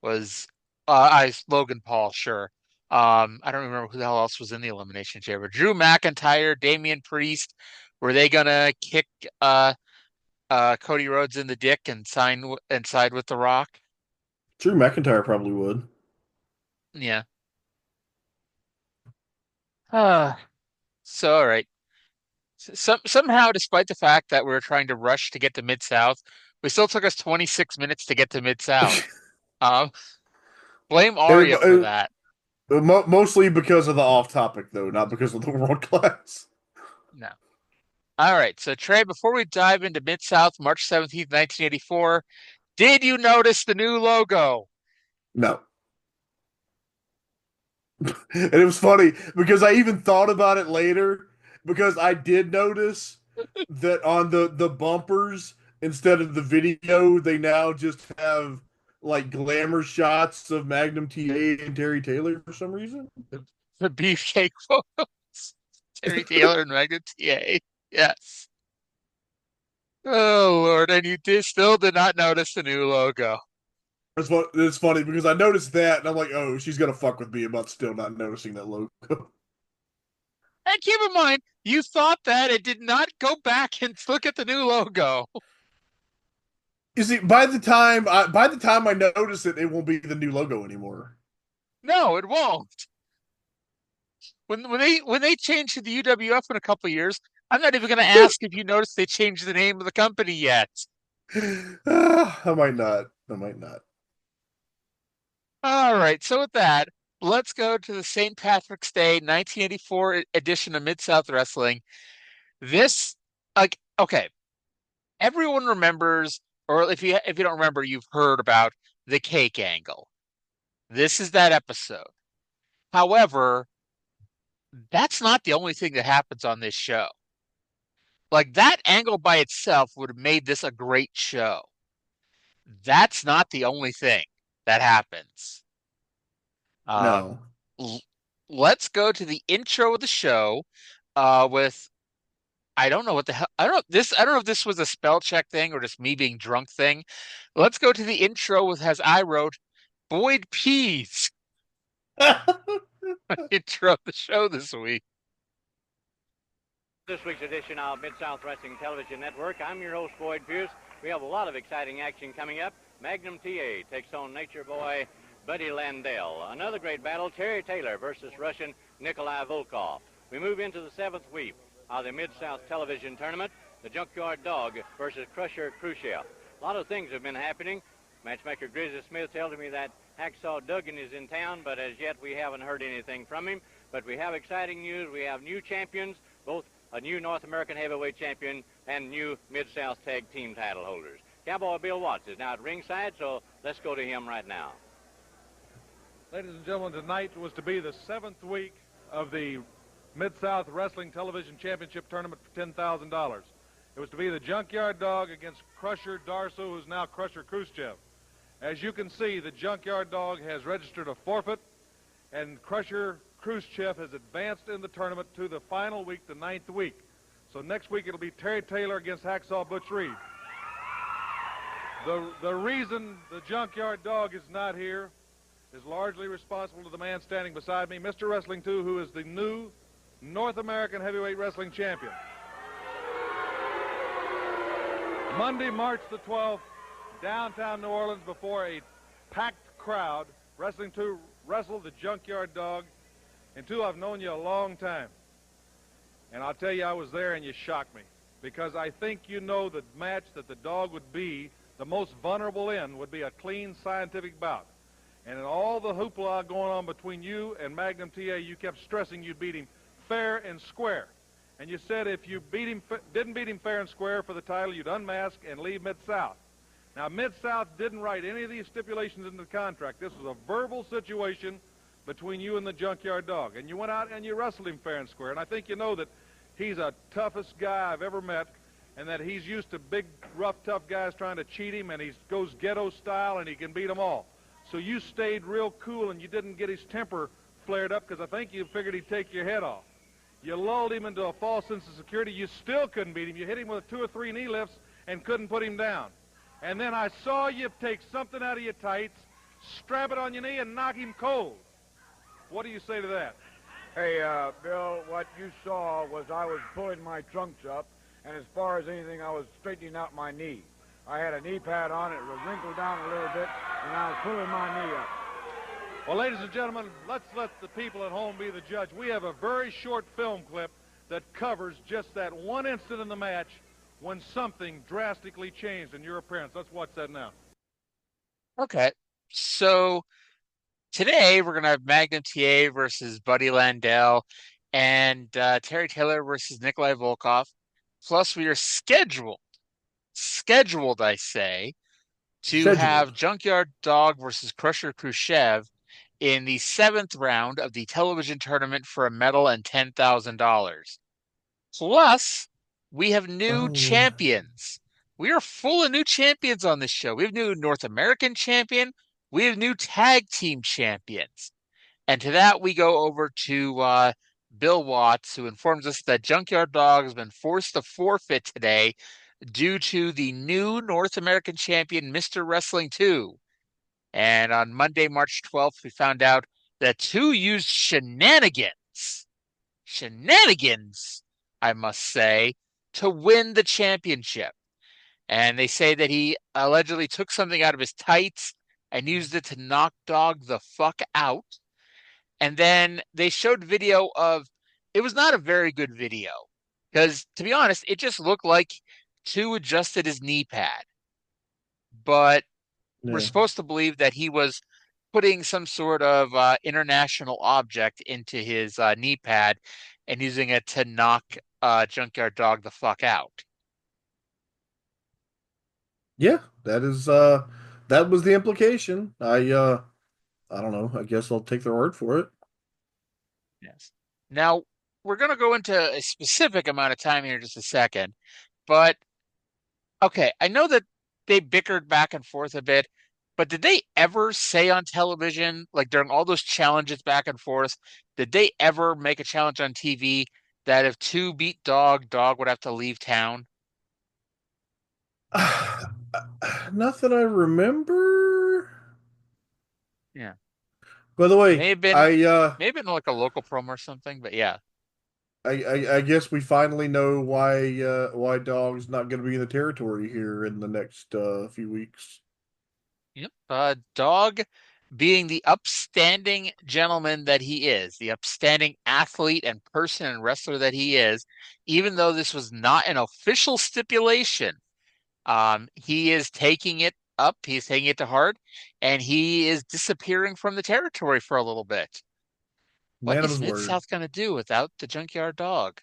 E: Was I Logan Paul, sure. I don't remember who the hell else was in the Elimination Chamber. Drew McIntyre, Damian Priest. Were they gonna kick Cody Rhodes in the dick and and side with The Rock?
F: Drew McIntyre probably would.
E: Yeah. Uh, so all right. Somehow, despite the fact that we were trying to rush to get to Mid South, we still took us 26 minutes to get to Mid South. Um, Blame Arya for that.
F: Mostly because of the off-topic, though, not because of the world class.
E: No. All right, so Trey, before we dive into Mid-South, March 17th, 1984, did you notice the new logo?
F: No. And it was funny because I even thought about it later because I did notice that on the bumpers, instead of the video, they now just have like glamour shots of Magnum TA and Terry Taylor for some reason.
E: The beefcake photos. Terry Taylor and Magnum TA. Yes. Oh, Lord, and you still did not notice the new logo.
F: It's funny because I noticed that and I'm like, oh, she's gonna fuck with me about still not noticing that logo.
E: And keep in mind, you thought that it did not go back and look at the new logo.
F: You see, by the time I notice it, it won't be the new logo anymore.
E: No, it won't. When they change to the UWF in a couple of years, I'm not even going to ask if you noticed they changed the name of the company yet.
F: I might not.
E: All right, so with that, let's go to the St. Patrick's Day 1984 edition of Mid-South Wrestling. This, like, okay, everyone remembers, or if you don't remember, you've heard about the cake angle. This is that episode. However, that's not the only thing that happens on this show. Like, that angle by itself would have made this a great show. That's not the only thing that happens.
F: No.
E: Let's go to the intro of the show with, I don't know what the hell, I don't know if this was a spell check thing or just me being drunk thing. Let's go to the intro with, as I wrote, Boyd Pease. Intro of the show this week.
I: This week's edition of Mid-South Wrestling Television Network. I'm your host, Boyd Pierce. We have a lot of exciting action coming up. Magnum TA takes on Nature Boy Buddy Landell. Another great battle, Terry Taylor versus Russian Nikolai Volkov. We move into the seventh week of the Mid-South Television Tournament. The Junkyard Dog versus Crusher Khrushchev. A lot of things have been happening. Matchmaker Grizzly Smith tells me that Hacksaw Duggan is in town, but as yet we haven't heard anything from him. But we have exciting news. We have new champions, both a new North American heavyweight champion and new Mid-South tag team title holders. Cowboy Bill Watts is now at ringside, so let's go to him right now.
J: Ladies and gentlemen, tonight was to be the seventh week of the Mid-South Wrestling Television Championship Tournament for $10,000. It was to be the Junkyard Dog against Crusher Darso, who's now Crusher Khrushchev. As you can see, the Junkyard Dog has registered a forfeit, and Crusher Khrushchev has advanced in the tournament to the final week, the ninth week. So next week it'll be Terry Taylor against Hacksaw Butch Reed. The reason the Junkyard Dog is not here is largely responsible to the man standing beside me, Mr. Wrestling 2, who is the new North American Heavyweight Wrestling Champion. Monday, March the 12th, downtown New Orleans, before a packed crowd, Wrestling 2 wrestled the Junkyard Dog. And 2, I've known you a long time. And I'll tell you, I was there and you shocked me. Because I think you know the match that the Dog would be the most vulnerable in would be a clean, scientific bout. And in all the hoopla going on between you and Magnum TA, you kept stressing you'd beat him fair and square. And you said if you didn't beat him fair and square for the title, you'd unmask and leave Mid-South. Now, Mid-South didn't write any of these stipulations into the contract. This was a verbal situation between you and the Junkyard Dog. And you went out and you wrestled him fair and square. And I think you know that he's the toughest guy I've ever met, and that he's used to big, rough, tough guys trying to cheat him, and he goes ghetto style, and he can beat them all. So you stayed real cool, and you didn't get his temper flared up, because I think you figured he'd take your head off. You lulled him into a false sense of security. You still couldn't beat him. You hit him with 2 or 3 knee lifts and couldn't put him down. And then I saw you take something out of your tights, strap it on your knee, and knock him cold. What do you say to that?
K: Hey, Bill, what you saw was I was pulling my trunks up, and as far as anything, I was straightening out my knee. I had a knee pad on, it was wrinkled down a little bit, and I was pulling my knee up.
J: Well, ladies and gentlemen, let's let the people at home be the judge. We have a very short film clip that covers just that one instant in the match when something drastically changed in your appearance. Let's watch that now.
E: Okay, so today we're gonna have Magnum TA versus Buddy Landell, and Terry Taylor versus Nikolai Volkov. Plus, we are scheduled, I say, to have Junkyard Dog versus Crusher Khrushchev in the 7th round of the television tournament for a medal and $10,000. Plus, we have new champions. We are full of new champions on this show. We have new North American champion. We have new tag team champions. And to that, we go over to Bill Watts, who informs us that Junkyard Dog has been forced to forfeit today due to the new North American champion, Mr. Wrestling 2. And on Monday, March 12th, we found out that 2 used shenanigans, I must say, to win the championship. And they say that he allegedly took something out of his tights and used it to knock Dog the fuck out. And then they showed video of, it was not a very good video, because to be honest, it just looked like 2 adjusted his knee pad. But we're supposed to believe that he was putting some sort of international object into his knee pad and using it to knock Junkyard Dog the fuck out.
F: Yeah, that was the implication. I don't know. I guess I'll take their word for it.
E: Yes. Now, we're going to go into a specific amount of time here in just a second, but okay, I know that they bickered back and forth a bit, but did they ever say on television, like during all those challenges back and forth, did they ever make a challenge on TV that if 2 beat Dog, Dog would have to leave town?
F: Nothing I remember.
E: Yeah.
F: By the way,
E: maybe in like a local promo or something, but yeah.
F: I guess we finally know why Dog's not going to be in the territory here in the next few weeks.
E: Yep. Dog, being the upstanding gentleman that he is, the upstanding athlete and person and wrestler that he is, even though this was not an official stipulation, he is taking it up. He's taking it to heart, and he is disappearing from the territory for a little bit. What is Mid-South going to do without the Junkyard Dog?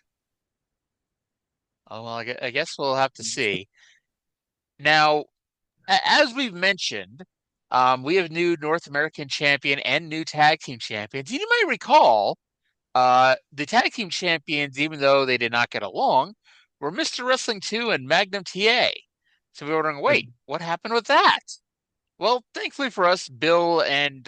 E: Oh, well, I guess we'll have to see. Now, as we've mentioned, we have new North American champion and new tag team champions. You might recall the tag team champions, even though they did not get along, were Mr. Wrestling 2 and Magnum TA. So we were wondering, wait, what happened with that? Well, thankfully for us, Bill and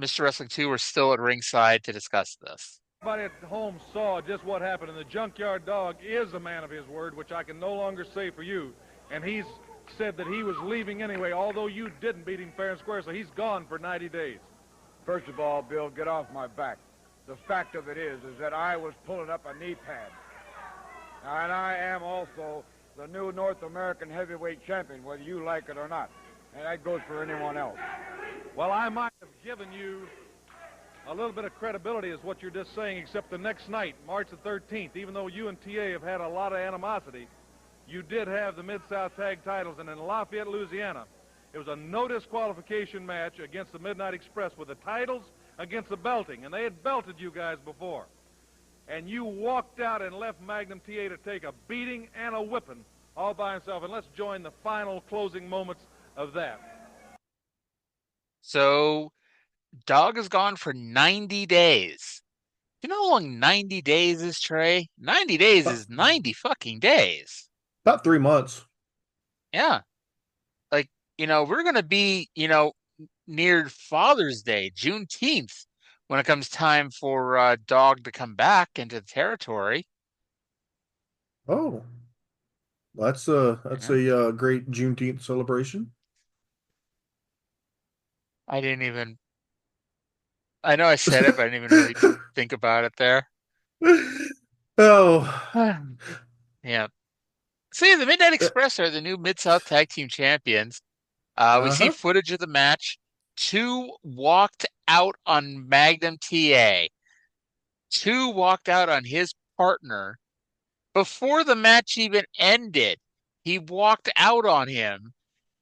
E: Mr. Wrestling 2 were still at ringside to discuss this.
J: Everybody at home saw just what happened, and the Junkyard Dog is a man of his word, which I can no longer say for you. And he's said that he was leaving anyway, although you didn't beat him fair and square, so he's gone for 90 days.
K: First of all, Bill, get off my back. The fact of it is that I was pulling up a knee pad. And I am also the new North American heavyweight champion, whether you like it or not. And that goes for anyone else.
J: Well, I might have given you a little bit of credibility is what you're just saying, except the next night, March the 13th, even though you and TA have had a lot of animosity, you did have the Mid-South Tag titles, and in Lafayette, Louisiana, it was a no disqualification match against the Midnight Express with the titles against the belting, and they had belted you guys before. And you walked out and left Magnum TA to take a beating and a whipping all by himself. And let's join the final closing moments of that.
E: So, Dog is gone for 90 days. You know how long 90 days is, Trey? 90 days is 90 fucking days.
F: About 3 months.
E: Yeah. Like, we're going to be, near Father's Day, Juneteenth, when it comes time for Dog to come back into the territory.
F: Oh. That's a great Juneteenth celebration.
E: I know I said it, but I didn't even really think about it there.
F: Oh.
E: Yeah. See, the Midnight Express are the new Mid-South Tag Team Champions. We see footage of the match. 2 walked out on Magnum TA. 2 walked out on his partner. Before the match even ended, he walked out on him,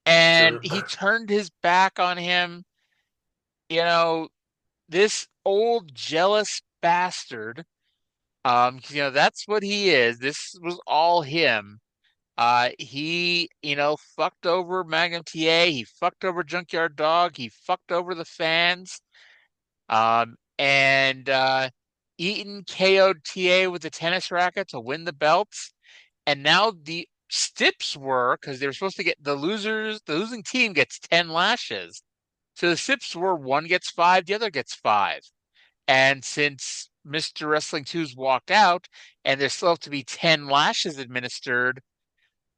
E: and he turned his back on him. this old jealous bastard, that's what he is. This was all him. He, fucked over Magnum TA. He fucked over Junkyard Dog. He fucked over the fans. And Eaton KO'd TA with the tennis racket to win the belts. And now the Stips were, because they were supposed to get the losing team gets 10 lashes. So the Stips were one gets 5, the other gets 5. And since Mr. Wrestling 2's walked out and there still have to be 10 lashes administered,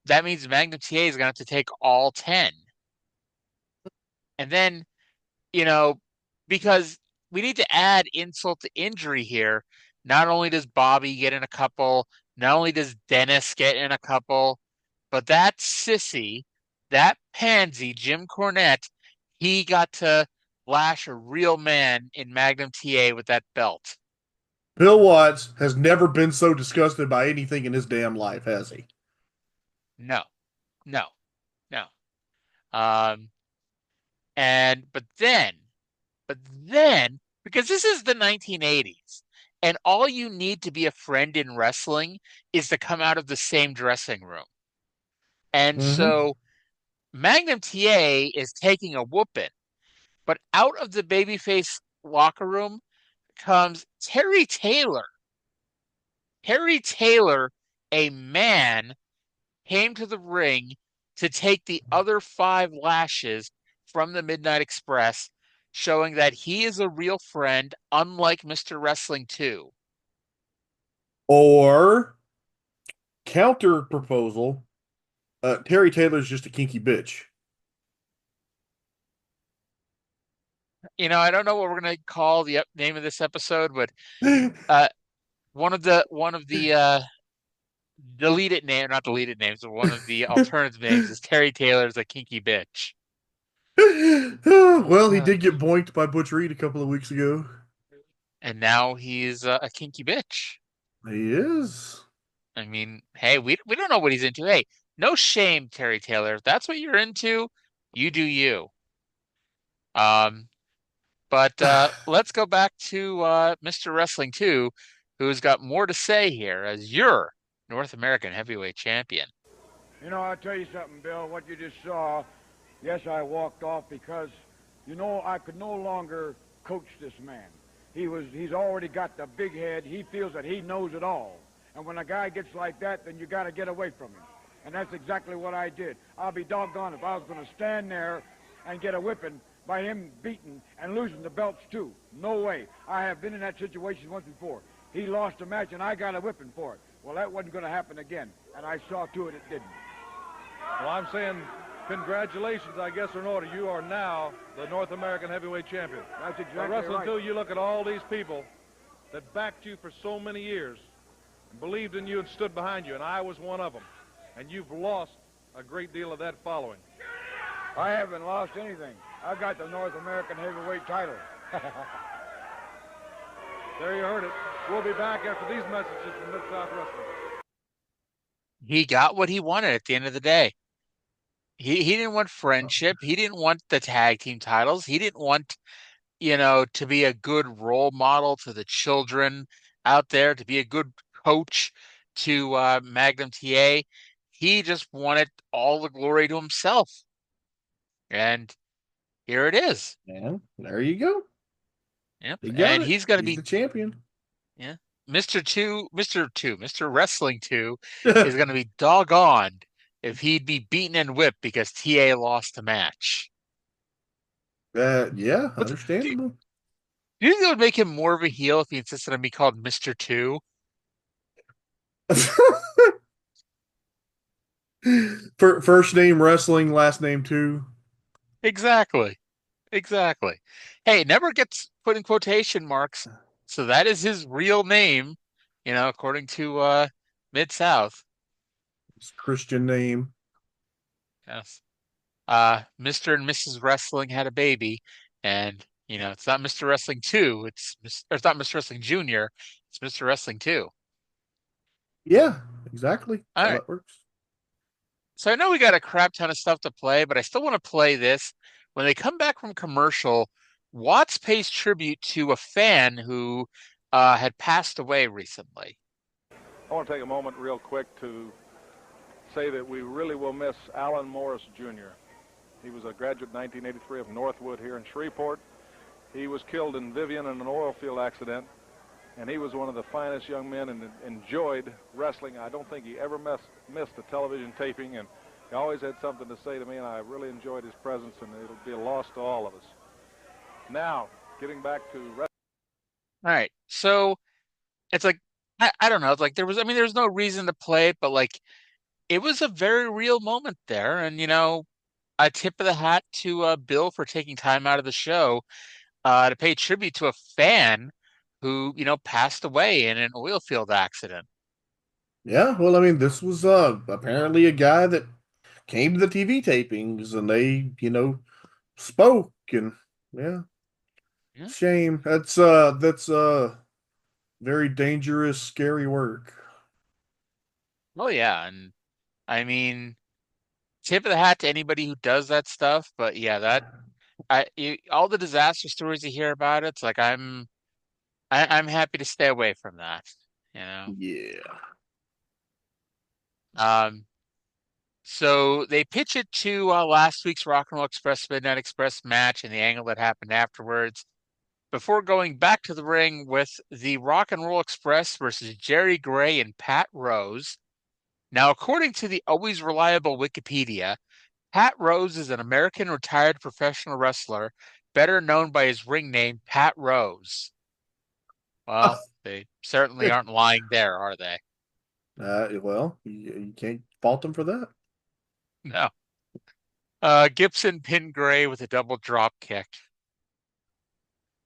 E: that means Magnum TA is going to have to take all 10. And then, because we need to add insult to injury here, not only does Bobby get in a couple, not only does Dennis get in a couple, but that sissy, that pansy, Jim Cornette, he got to lash a real man in Magnum TA with that belt.
F: Bill Watts has never been so disgusted by anything in his damn life, has he?
E: No. But then, because this is the 1980s, and all you need to be a friend in wrestling is to come out of the same dressing room. And so Magnum TA is taking a whooping, but out of the babyface locker room comes Terry Taylor. Terry Taylor, a man, came to the ring to take the other 5 lashes from the Midnight Express, showing that he is a real friend, unlike Mr. Wrestling 2.
F: Or, counter proposal, Terry Taylor's just a kinky bitch.
E: I don't know what we're going to call the name of this episode, but one of the deleted name, not deleted names, but one of the alternative names is Terry Taylor's a kinky bitch.
F: Well, he did get boinked by Butch Reed a couple of weeks ago.
E: And now he's a kinky bitch.
F: He is.
E: I mean, hey, we don't know what he's into. Hey, no shame, Terry Taylor. If that's what you're into, you do you. But let's go back to Mr. Wrestling 2, who's got more to say here as your North American Heavyweight Champion.
K: I'll tell you something, Bill. What you just saw, yes, I walked off because, I could no longer coach this man. He's already got the big head. He feels that he knows it all. And when a guy gets like that, then you got to get away from him. And that's exactly what I did. I'll be doggone if I was going to stand there and get a whipping by him beating and losing the belts too. No way. I have been in that situation once before. He lost a match and I got a whipping for it. Well, that wasn't going to happen again, and I saw to it didn't.
J: Well, I'm saying congratulations, I guess, in order. You are now the North American Heavyweight Champion.
K: That's exactly
J: right. Wrestling 2, you look at all these people that backed you for so many years and believed in you and stood behind you, and I was one of them. And you've lost a great deal of that following.
K: I haven't lost anything. I've got the North American Heavyweight title.
J: There you heard it. We'll be back after these messages from Mid-South Wrestling.
E: He got what he wanted at the end of the day. He didn't want friendship. He didn't want the tag team titles. He didn't want, to be a good role model to the children out there, to be a good coach to Magnum TA. He just wanted all the glory to himself. And here it is.
F: And there you go.
E: Yep. And he's going to be
F: the champion.
E: Yeah. Mr. Wrestling 2 is going to be doggone if he'd be beaten and whipped because TA lost a match.
F: Yeah, understandable.
E: Do you think it would make him more of a heel if he insisted on being called Mr. 2?
F: First name wrestling, last name 2.
E: Exactly. Hey, it never gets put in quotation marks, so that is his real name, according to Mid-South.
F: His Christian name.
E: Yes. Mr. and Mrs. Wrestling had a baby, and, it's not Mr. Wrestling 2, it's not Mr. Wrestling Jr., it's Mr. Wrestling 2.
F: Yeah, exactly.
E: All right.
F: That works.
E: So I know we got a crap ton of stuff to play, but I still want to play this. When they come back from commercial, Watts pays tribute to a fan who had passed away recently.
J: I want to take a moment real quick to say that we really will miss Alan Morris Jr. He was a graduate in 1983 of Northwood here in Shreveport. He was killed in Vivian in an oil field accident, and he was one of the finest young men and enjoyed wrestling. I don't think he ever missed a television taping, and he always had something to say to me, and I really enjoyed his presence, and it'll be a loss to all of us. Now, getting back to wrestling.
E: All right, so it's like, I don't know. It's like there's no reason to play it, but like it was a very real moment there. And, a tip of the hat to Bill for taking time out of the show to pay tribute to a fan who, passed away in an oil field accident.
F: Yeah, well, I mean, this was apparently a guy that came to the TV tapings and they, spoke and yeah. Shame. That's very dangerous, scary work.
E: Oh yeah, and I mean, tip of the hat to anybody who does that stuff. But yeah, all the disaster stories you hear about it's like I'm happy to stay away from that.
F: Yeah.
E: So they pitch it to last week's Rock and Roll Express Midnight Express match and the angle that happened afterwards, before going back to the ring with the Rock and Roll Express versus Jerry Gray and Pat Rose. Now, according to the always reliable Wikipedia, Pat Rose is an American retired professional wrestler, better known by his ring name, Pat Rose. Well, they certainly aren't lying there, are they?
F: Well, you can't fault them for that.
E: No. Gibson pinned Gray with a double drop kick.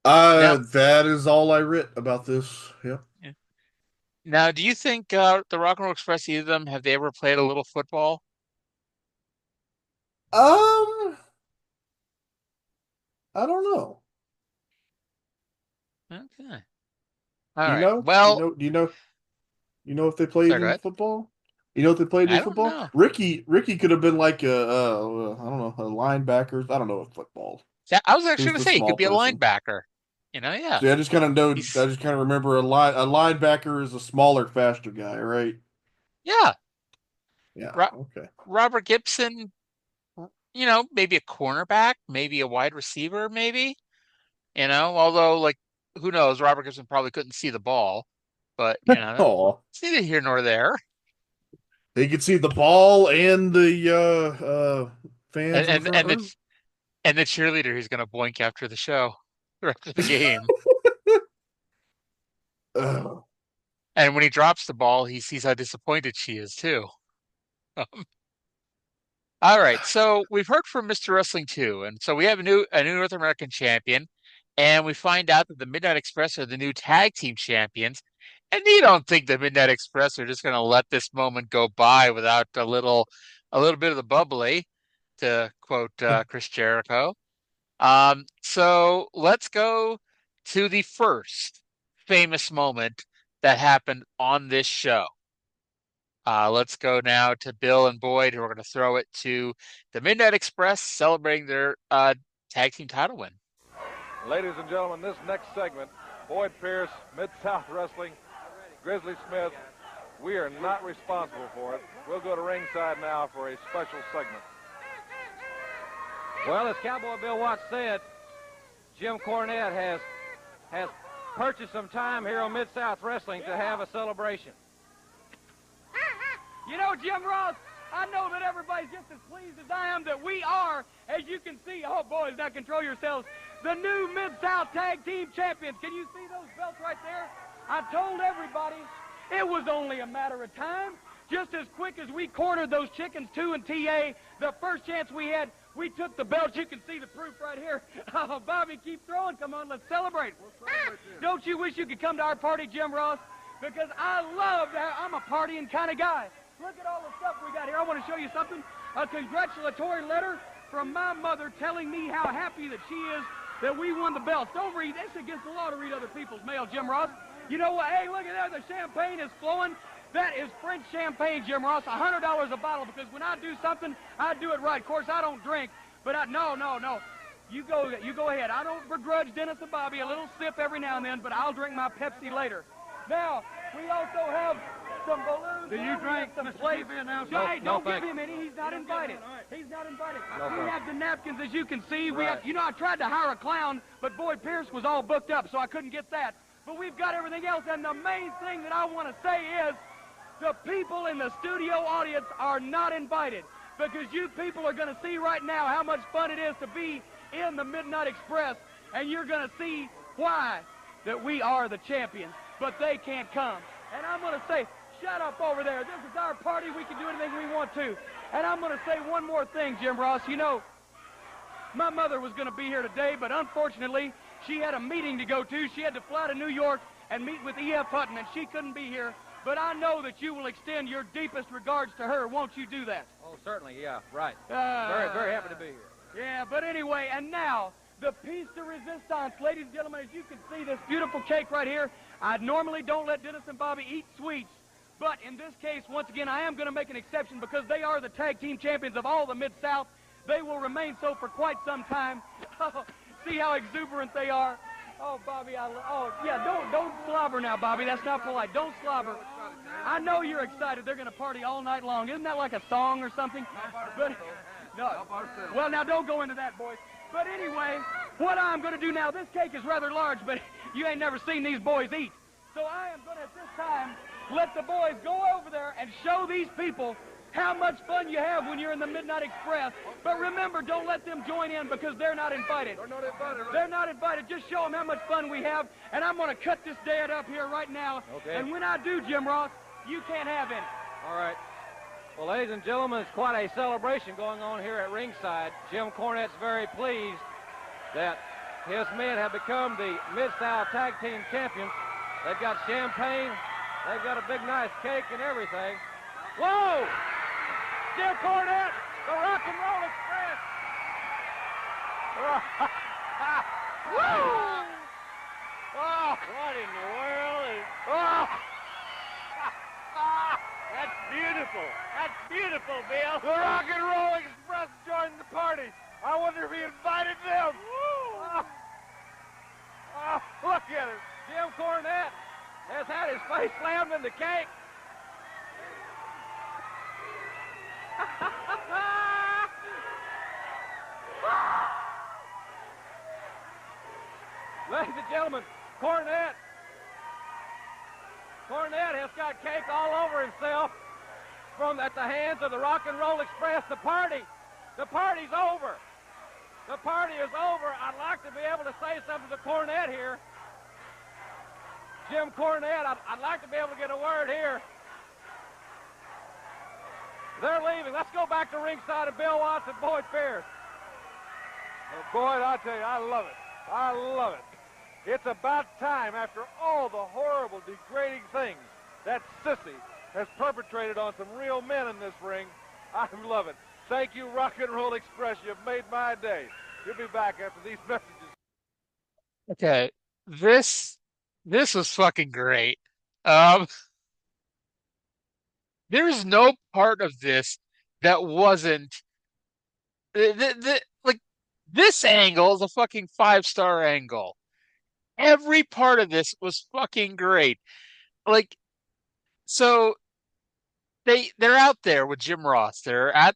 F: That is all I writ about this. Yep.
E: Yeah. Now, do you think the Rock and Roll Express, either of them, have they ever played a little football?
F: I don't know.
E: Okay.
F: All right.
E: Well,
F: do you know if they played in football? You know if they played in football?
E: Know.
F: Ricky could have been like I don't know, a linebacker. I don't know what football.
E: I was actually going to say he could be a linebacker. Yeah.
F: See, I just kind of remember a linebacker is a smaller, faster guy, right?
E: Yeah.
F: Yeah. Okay.
E: Robert Gibson, maybe a cornerback, maybe a wide receiver, maybe. Although like who knows, Robert Gibson probably couldn't see the ball, but it's neither here nor there.
F: He could see the ball and the fans
E: and the cheerleader who's going to boink after the show, after the game. And when he drops the ball, he sees how disappointed she is too. All right, so we've heard from Mr. Wrestling 2, and so we have a new North American champion, and we find out that the Midnight Express are the new tag team champions. And you don't think the Midnight Express are just going to let this moment go by without a little bit of the bubbly, to quote Chris Jericho. So let's go to the first famous moment that happened on this show. Let's go now to Bill and Boyd, who are going to throw it to the Midnight Express celebrating their tag team title win.
J: Ladies and gentlemen, this next segment, Boyd Pierce, Mid-South Wrestling, Grizzly Smith, we are not responsible for it. We'll go to ringside now for a special segment.
L: Well, as Cowboy Bill Watts said, Jim Cornette has purchased some time here on Mid-South Wrestling to have a celebration. You know, Jim Ross, I know that everybody's just as pleased as I am that we are, as you can see, oh boys, now control yourselves, the new Mid-South Tag Team Champions. Can you see those belts right there? I told everybody it was only a matter of time. Just as quick as we cornered those chickens, 2 and TA, the first chance we had, we took the belts. You can see the proof right here. Oh, Bobby, keep throwing. Come on, let's celebrate. Don't you wish you could come to our party, Jim Ross? Because I love that. I'm a partying kind of guy. Look at all the stuff we got here. I want to show you something. A congratulatory letter from my mother telling me how happy that she is that we won the belts. Don't read. It's against the law to read other people's mail, Jim Ross. You know what? Hey, look at that. The champagne is flowing. That is French champagne, Jim Ross. $100 a bottle, because when I do something, I do it right. Of course, I don't drink, but no. You go ahead. I don't begrudge Dennis and Bobby a little sip every now and then, but I'll drink my Pepsi later. Now, we also have some balloons.
J: Do you drink,
L: some
J: Mr.
L: plates.
J: TV announcer?
L: Hey,
J: No,
L: don't give
J: thank
L: him any. He's not invited. He's not invited.
J: No,
L: We
J: thank
L: have the napkins, as you can see. We
J: Right.
L: have, I tried to hire a clown, but Boyd Pierce was all booked up, so I couldn't get that. But we've got everything else, and the main thing that I want to say is the people in the studio audience are not invited, because you people are going to see right now how much fun it is to be in the Midnight Express, and you're going to see why that we are the champions, but they can't come. And I'm going to say, shut up over there. This is our party. We can do anything we want to. And I'm going to say one more thing, Jim Ross. You know, my mother was going to be here today, but unfortunately, she had a meeting to go to. She had to fly to New York and meet with E.F. Hutton, and she couldn't be here. But I know that you will extend your deepest regards to her. Won't you do that?
J: Oh, certainly, yeah, right.
L: Very
J: happy to be here.
L: Yeah, but anyway, and now, the piece de resistance. Ladies and gentlemen, as you can see, this beautiful cake right here, I normally don't let Dennis and Bobby eat sweets, but in this case, once again, I am going to make an exception because they are the tag team champions of all the Mid-South. They will remain so for quite some time. See how exuberant they are? Oh, Bobby, don't slobber now, Bobby. That's not polite. Don't slobber. I know you're excited. They're going to party all night long. Isn't that like a song or something? But, no. Well, now don't go into that, boys. But anyway, what I'm going to do now, this cake is rather large, but you ain't never seen these boys eat. So I am going to, at this time, let the boys go over there and show these people how much fun you have when you're in the Midnight Express. But remember, don't let them join in because they're not invited.
J: They're not invited, right?
L: They're not invited. Just show them how much fun we have. And I'm going to cut this dad up here right now.
J: Okay.
L: And when I do, Jim Ross, you can't have any.
J: All right. Well, ladies and gentlemen, it's quite a celebration going on here at ringside. Jim Cornette's very pleased that his men have become the Mid-South Tag Team Champions. They've got champagne. They've got a big, nice cake and everything. Whoa! Jim Cornette, the Rock and Roll Express. Woo! Oh,
I: What in the world is...
J: oh.
I: That's beautiful. That's beautiful, Bill.
J: The Rock and Roll Express joined the party. I wonder if he invited them. Oh, look at it. Jim Cornette has had his face slammed in the cake. Ladies and gentlemen, Cornette has got cake all over himself at the hands of the Rock and Roll Express. The party's over. The party is over. I'd like to be able to say something to Cornette here. Jim Cornette, I'd like to be able to get a word here. They're leaving. Let's go back to ringside of Bill Watts and Boyd Pierce.
K: Well, Boyd, I tell you, I love it. I love it. It's about time, after all the horrible, degrading things that sissy has perpetrated on some real men in this ring. I love it. Thank you, Rock and Roll Express. You've made my day. You'll be back after these messages.
E: Okay, this was fucking great. There is no part of this that wasn't like this angle is a fucking 5-star angle. Every part of this was fucking great. Like, so they're out there with Jim Ross. They're at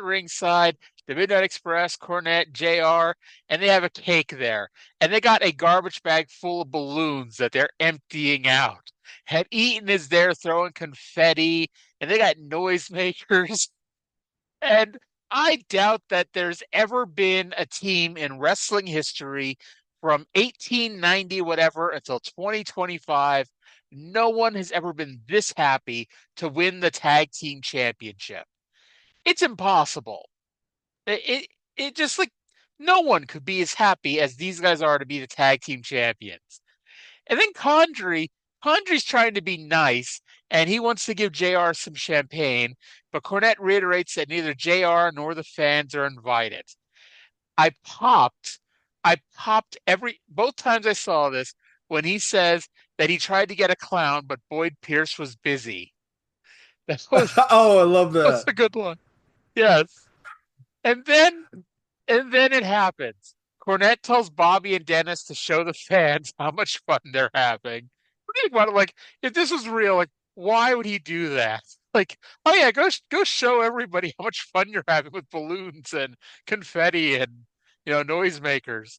E: ringside, the Midnight Express, Cornette, JR, and they have a cake there. And they got a garbage bag full of balloons that they're emptying out. And Eaton is there throwing confetti, and they got noisemakers. And I doubt that there's ever been a team in wrestling history from 1890 whatever until 2025. No one has ever been this happy to win the tag team championship. It's impossible. It just like no one could be as happy as these guys are to be the tag team champions. And then Condry's trying to be nice, and he wants to give JR some champagne, but Cornette reiterates that neither JR nor the fans are invited. I popped both times I saw this when he says that he tried to get a clown, but Boyd Pierce was busy.
F: Oh, I love that.
E: That's a good one. Yes. And then And then it happens. Cornette tells Bobby and Dennis to show the fans how much fun they're having. Like, if this was real, like, why would he do that? Like, oh yeah, go show everybody how much fun you're having with balloons and confetti and noisemakers.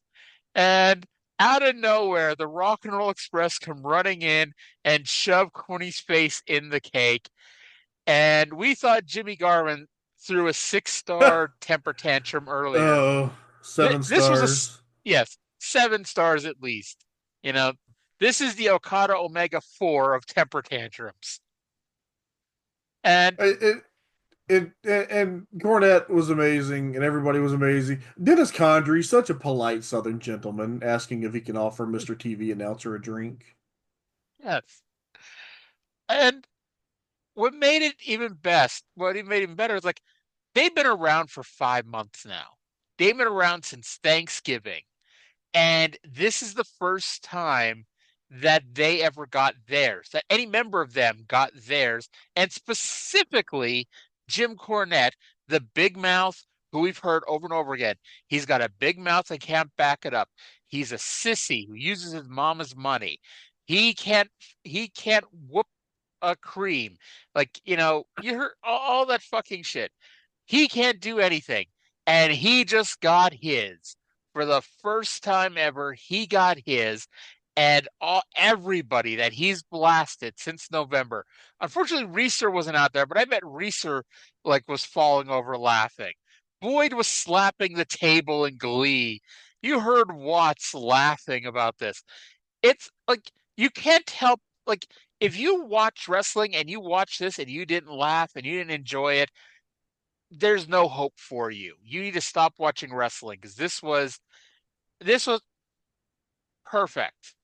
E: And out of nowhere, the Rock and Roll Express come running in and shove Corny's face in the cake. And we thought Jimmy Garvin threw a 6-star temper tantrum earlier.
F: Oh, 7
E: This was
F: stars.
E: yes, 7 stars at least. This is the Okada Omega 4 of temper tantrums. And
F: and Cornette was amazing, and everybody was amazing. Dennis Condrey, such a polite Southern gentleman, asking if he can offer Mr. TV announcer a drink.
E: yes. And what made it even better is like they've been around for 5 months now. They've been around since Thanksgiving. And this is the first time that they ever got theirs, that any member of them got theirs. And specifically, Jim Cornette, the big mouth who we've heard over and over again. He's got a big mouth and can't back it up. He's a sissy who uses his mama's money. He can't whoop a cream. Like, you heard all that fucking shit. He can't do anything. And he just got his. For the first time ever, he got his. And everybody that he's blasted since November. Unfortunately, Reeser wasn't out there, but I bet Reeser was falling over laughing. Boyd was slapping the table in glee. You heard Watts laughing about this. It's like you can't help if you watch wrestling and you watch this and you didn't laugh and you didn't enjoy it, there's no hope for you. You need to stop watching wrestling because this was perfect.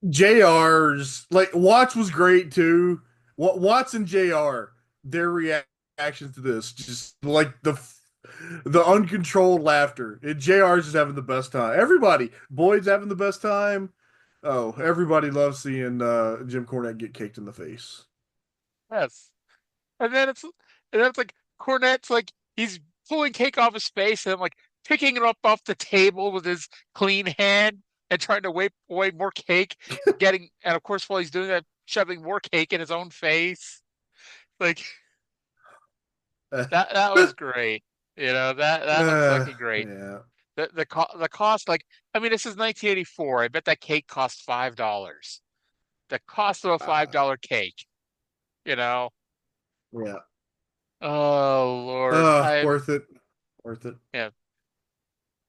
F: JR's Watts was great too. Watts and JR, their reactions to this, just like the uncontrolled laughter. And JR's just having the best time. Everybody, Boyd's having the best time. Oh, everybody loves seeing Jim Cornette get kicked in the face.
E: Yes. And then it's like Cornette's like he's pulling cake off his face and picking it up off the table with his clean hand and trying to wipe away more cake, and of course while he's doing that, shoving more cake in his own face. Like that was great. That was fucking great.
F: Yeah.
E: The cost, this is 1984. I bet that cake cost $5. The cost of a $5 cake.
F: Yeah.
E: Oh Lord.
F: Worth it. Worth it.
E: Yeah.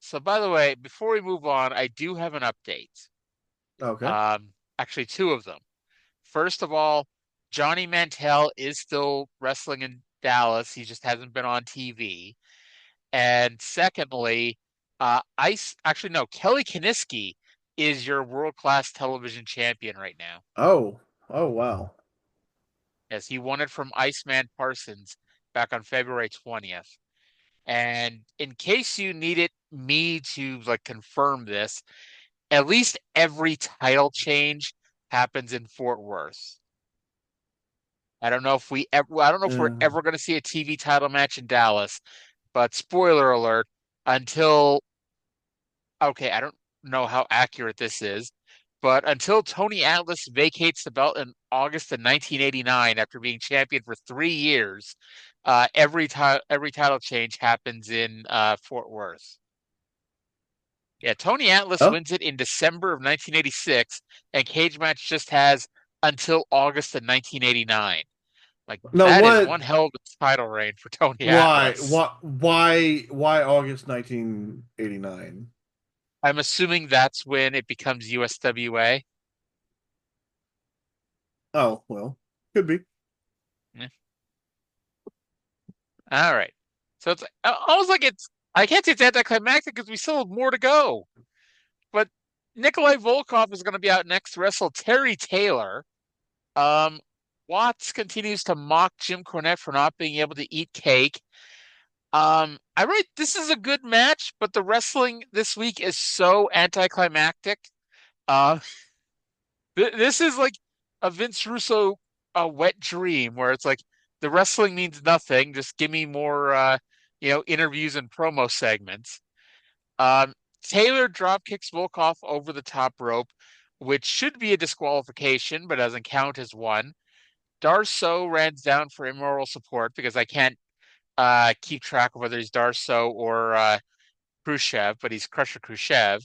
E: So by the way, before we move on, I do have an update.
F: Okay.
E: Actually 2 of them. First of all, Johnny Mantell is still wrestling in Dallas. He just hasn't been on TV. And secondly, Kelly Kiniski is your world-class television champion right now.
F: Oh wow.
E: Yes, he won it from Iceman Parsons back on February 20th. And in case you needed me to confirm this, at least every title change happens in Fort Worth. I don't know if we're ever going to see a TV title match in Dallas, but spoiler alert, I don't know how accurate this is, but until Tony Atlas vacates the belt in August of 1989 after being champion for 3 years, every title change happens in Fort Worth. Yeah, Tony Atlas wins it in December of 1986, and Cage Match just has until August of 1989. That is one hell of a title reign for Tony Atlas.
F: Why August 1989?
E: I'm assuming that's when it becomes USWA.
F: Oh, well, could be.
E: Yeah. All right. So it's almost like I can't say it's anticlimactic because we still have more to go. But Nikolai Volkov is going to be out next to wrestle Terry Taylor. Watts continues to mock Jim Cornette for not being able to eat cake. This is a good match, but the wrestling this week is so anticlimactic. This is like a Vince Russo wet dream where it's like the wrestling means nothing. Just give me more interviews and promo segments. Taylor drop kicks Volkov over the top rope, which should be a disqualification, but doesn't count as one. Darsow runs down for immoral support because I can't keep track of whether he's Darsow or Khrushchev, but he's Crusher Khrushchev.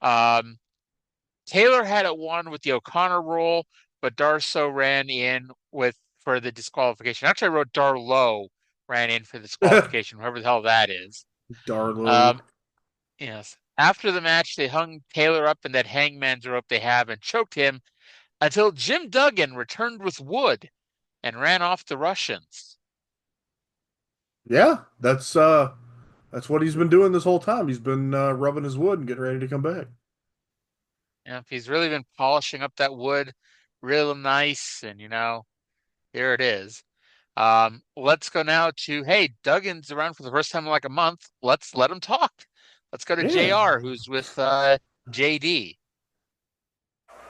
E: Taylor had it won with the O'Connor roll, but Darsow ran in for the disqualification. Actually, I wrote Darlow ran in for the disqualification, whoever the hell that is.
F: Darlow.
E: Yes. After the match, they hung Taylor up in that hangman's rope they have and choked him until Jim Duggan returned with wood and ran off the Russians.
F: Yeah, that's what he's been doing this whole time. He's been rubbing his wood and getting ready to come back.
E: Yeah, he's really been polishing up that wood real nice, and here it is. Let's go now to, hey, Duggan's around for the first time in like a month. Let's let him talk. Let's go to JR, who's with JD.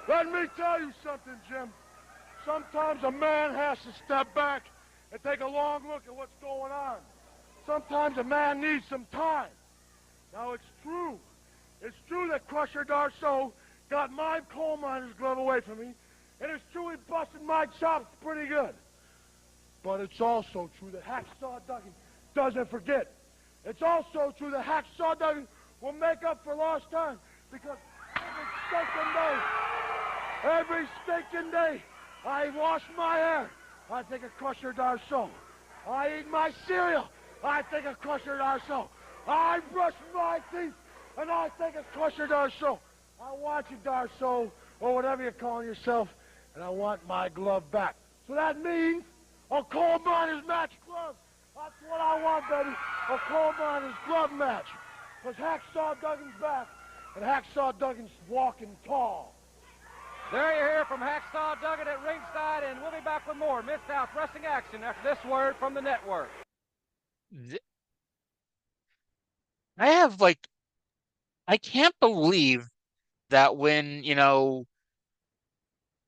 J: Let me tell you something, Jim. Sometimes a man has to step back and take a long look at what's going on. Sometimes a man needs some time. Now, it's true. It's true that Crusher Darsow got my coal miner's glove away from me, and it's true he busted my chops pretty good. But it's also true that Hacksaw Duggan doesn't forget. It's also true that Hacksaw Duggan will make up for lost time, because every stinking day, I wash my hair, I think of Crusher Darsow. I eat my cereal, I think of Crusher Darsow. I brush my teeth, and I think of Crusher Darsow. I want you, Darsow, or whatever you're calling yourself, and I want my glove back. So that means a coal miner's match glove. That's what I want, baby. A coal miner's glove match. Because Hacksaw Duggan's back, and Hacksaw Duggan's walking tall.
L: There you hear from Hacksaw Duggan at ringside, and we'll be back with more Mid-South Wrestling action after this word from the network.
E: I can't believe that when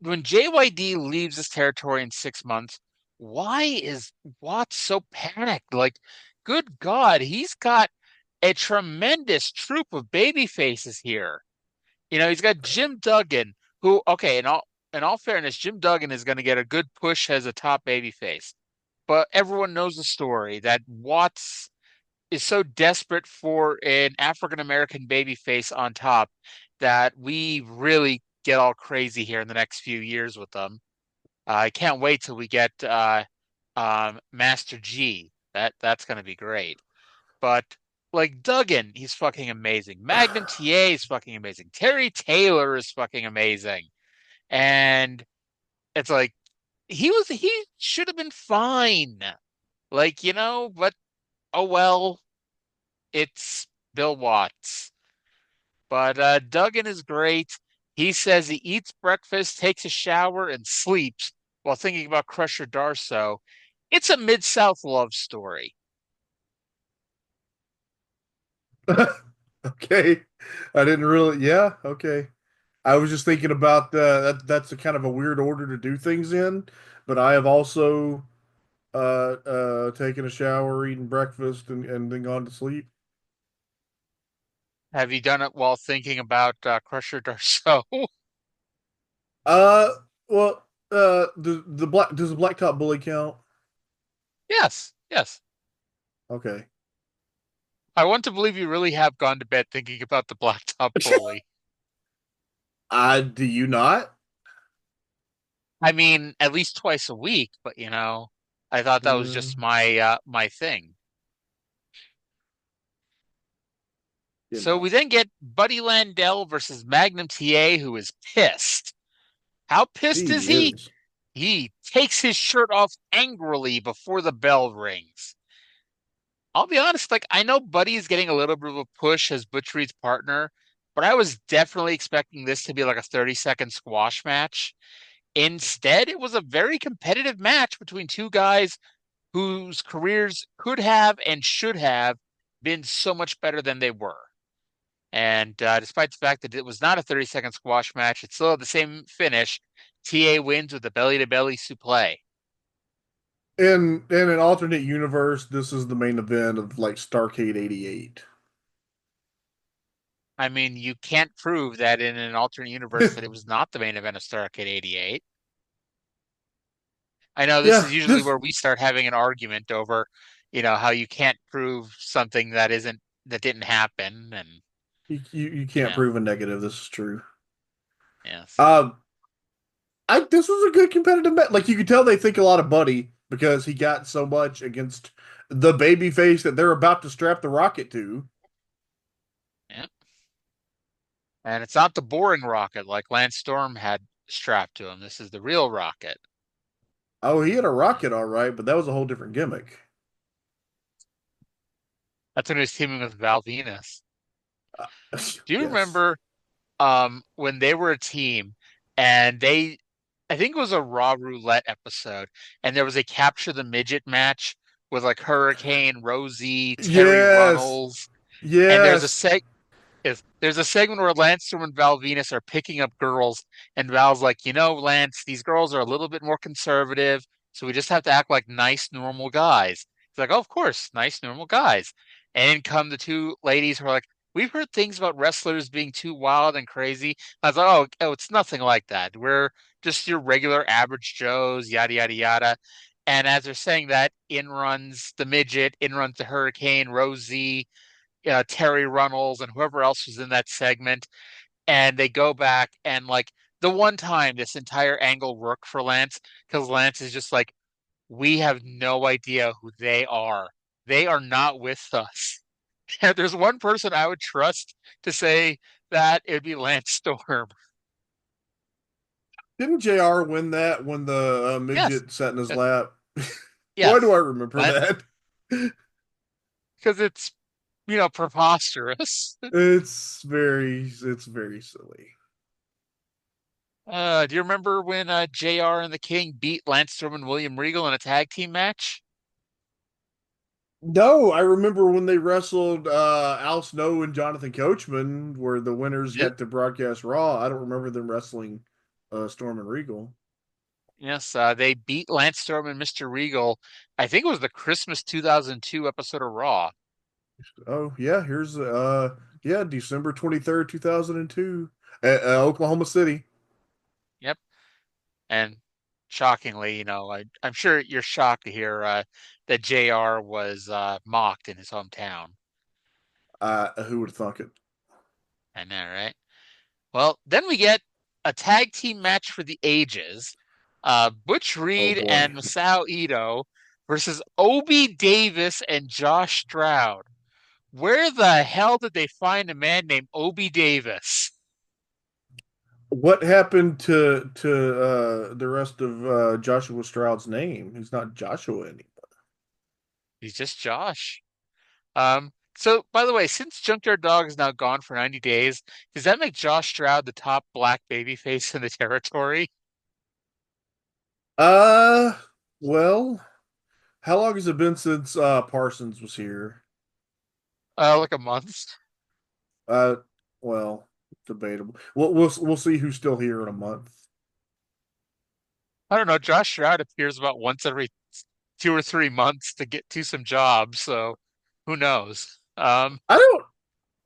E: JYD leaves this territory in 6 months, why is Watts so panicked? Like, good God, he's got a tremendous troupe of baby faces here. He's got Jim Duggan, who, okay, in all fairness, Jim Duggan is going to get a good push as a top baby face. But everyone knows the story that Watts is so desperate for an African-American baby face on top that we really get all crazy here in the next few years with them. I can't wait till we get Master G. That's going to be great. But like Duggan, he's fucking amazing. Magnum TA is fucking amazing. Terry Taylor is fucking amazing. And it's like he should have been fine. Like, but oh well, it's Bill Watts. But Duggan is great. He says he eats breakfast, takes a shower, and sleeps while thinking about Crusher Darsow. It's a Mid-South love story.
F: Okay. I didn't really, yeah, okay. I was just thinking about that's a kind of a weird order to do things in, but I have also taken a shower, eaten breakfast, and then gone to sleep.
E: Have you done it while thinking about Crusher Darsow?
F: Well, does the Blacktop Bully count?
E: Yes.
F: Okay.
E: I want to believe you really have gone to bed thinking about the Blacktop Bully.
F: Do you not?
E: I mean, at least twice a week, but I thought that was just my thing. So we then get Buddy Landell versus Magnum TA, who is pissed. How pissed is he? He takes his shirt off angrily before the bell rings. I'll be honest, I know Buddy is getting a little bit of a push as Butch Reed's partner, but I was definitely expecting this to be like a 30-second squash match. Instead, it was a very competitive match between two guys whose careers could have and should have been so much better than they were. And despite the fact that it was not a 30-second squash match, it still had the same finish. TA wins with a belly-to-belly suplex.
F: in an alternate universe, this is the main event of like Starrcade '88.
E: I mean, you can't prove that in an alternate universe that it was not the main event of Starrcade '88. I know this
F: Yeah,
E: is usually
F: this
E: where we start having an argument over, how you can't prove something that didn't happen, and
F: you
E: you
F: can't
E: know,
F: prove a negative. This is true.
E: yes.
F: Um, this was a good competitive match. Like you could tell they think a lot of Buddy because he got so much against the baby face that they're about to strap the rocket to.
E: Yeah. And it's not the boring rocket like Lance Storm had strapped to him. This is the real rocket.
F: Oh, he had a rocket, all right, but that was a whole different gimmick.
E: That's when he was teaming with Val Venus. Do you
F: Yes.
E: remember when they were a team and I think it was a Raw Roulette episode, and there was a Capture the Midget match with like Hurricane, Rosie, Terry
F: Yes.
E: Runnels, and
F: Yes.
E: there's a segment where Lance Storm and Val Venus are picking up girls, and Val's like, Lance, these girls are a little bit more conservative, so we just have to act like nice, normal guys. He's like, oh, of course, nice, normal guys. And in come the two ladies who are like, we've heard things about wrestlers being too wild and crazy. I was like, oh, it's nothing like that. We're just your regular average Joes, yada, yada, yada. And as they're saying that, in runs the midget, in runs the Hurricane, Rosie, Terry Runnels and whoever else was in that segment, and they go back and like the one time this entire angle worked for Lance because Lance is just like, we have no idea who they are. They are not with us. And if there's one person I would trust to say that, it would be Lance Storm.
F: Didn't JR win that when the
E: Yes,
F: midget sat in his
E: Uh,
F: lap? Why do
E: yes,
F: I remember
E: Lance,
F: that?
E: because it's preposterous.
F: It's very silly.
E: Do you remember when JR and the King beat Lance Storm and William Regal in a tag team match?
F: No, I remember when they wrestled Al Snow and Jonathan Coachman, where the winners
E: Yep.
F: got to broadcast Raw. I don't remember them wrestling Storm and Regal.
E: Yes, they beat Lance Storm and Mr. Regal. I think it was the Christmas 2002 episode of Raw.
F: Oh yeah, here's yeah, December 23rd, 2002, at Oklahoma City.
E: Yep. And shockingly, I'm sure you're shocked to hear that JR was mocked in his hometown.
F: Who would have thunk it?
E: I know, right? Well, then we get a tag team match for the ages. Butch
F: Oh
E: Reed
F: boy.
E: and Masao Ito versus Obi Davis and Josh Stroud. Where the hell did they find a man named Obi Davis?
F: What happened to the rest of Joshua Stroud's name? He's not Joshua anymore.
E: He's just Josh. So by the way, since Junkyard Dog is now gone for 90 days, does that make Josh Stroud the top black babyface in the territory?
F: Uh, well, how long has it been since Parsons was here?
E: Like a month.
F: Uh, well, debatable. We'll see who's still here in a month.
E: I don't know. Josh Stroud appears about once every 2 or 3 months to get to some jobs, so who knows?
F: I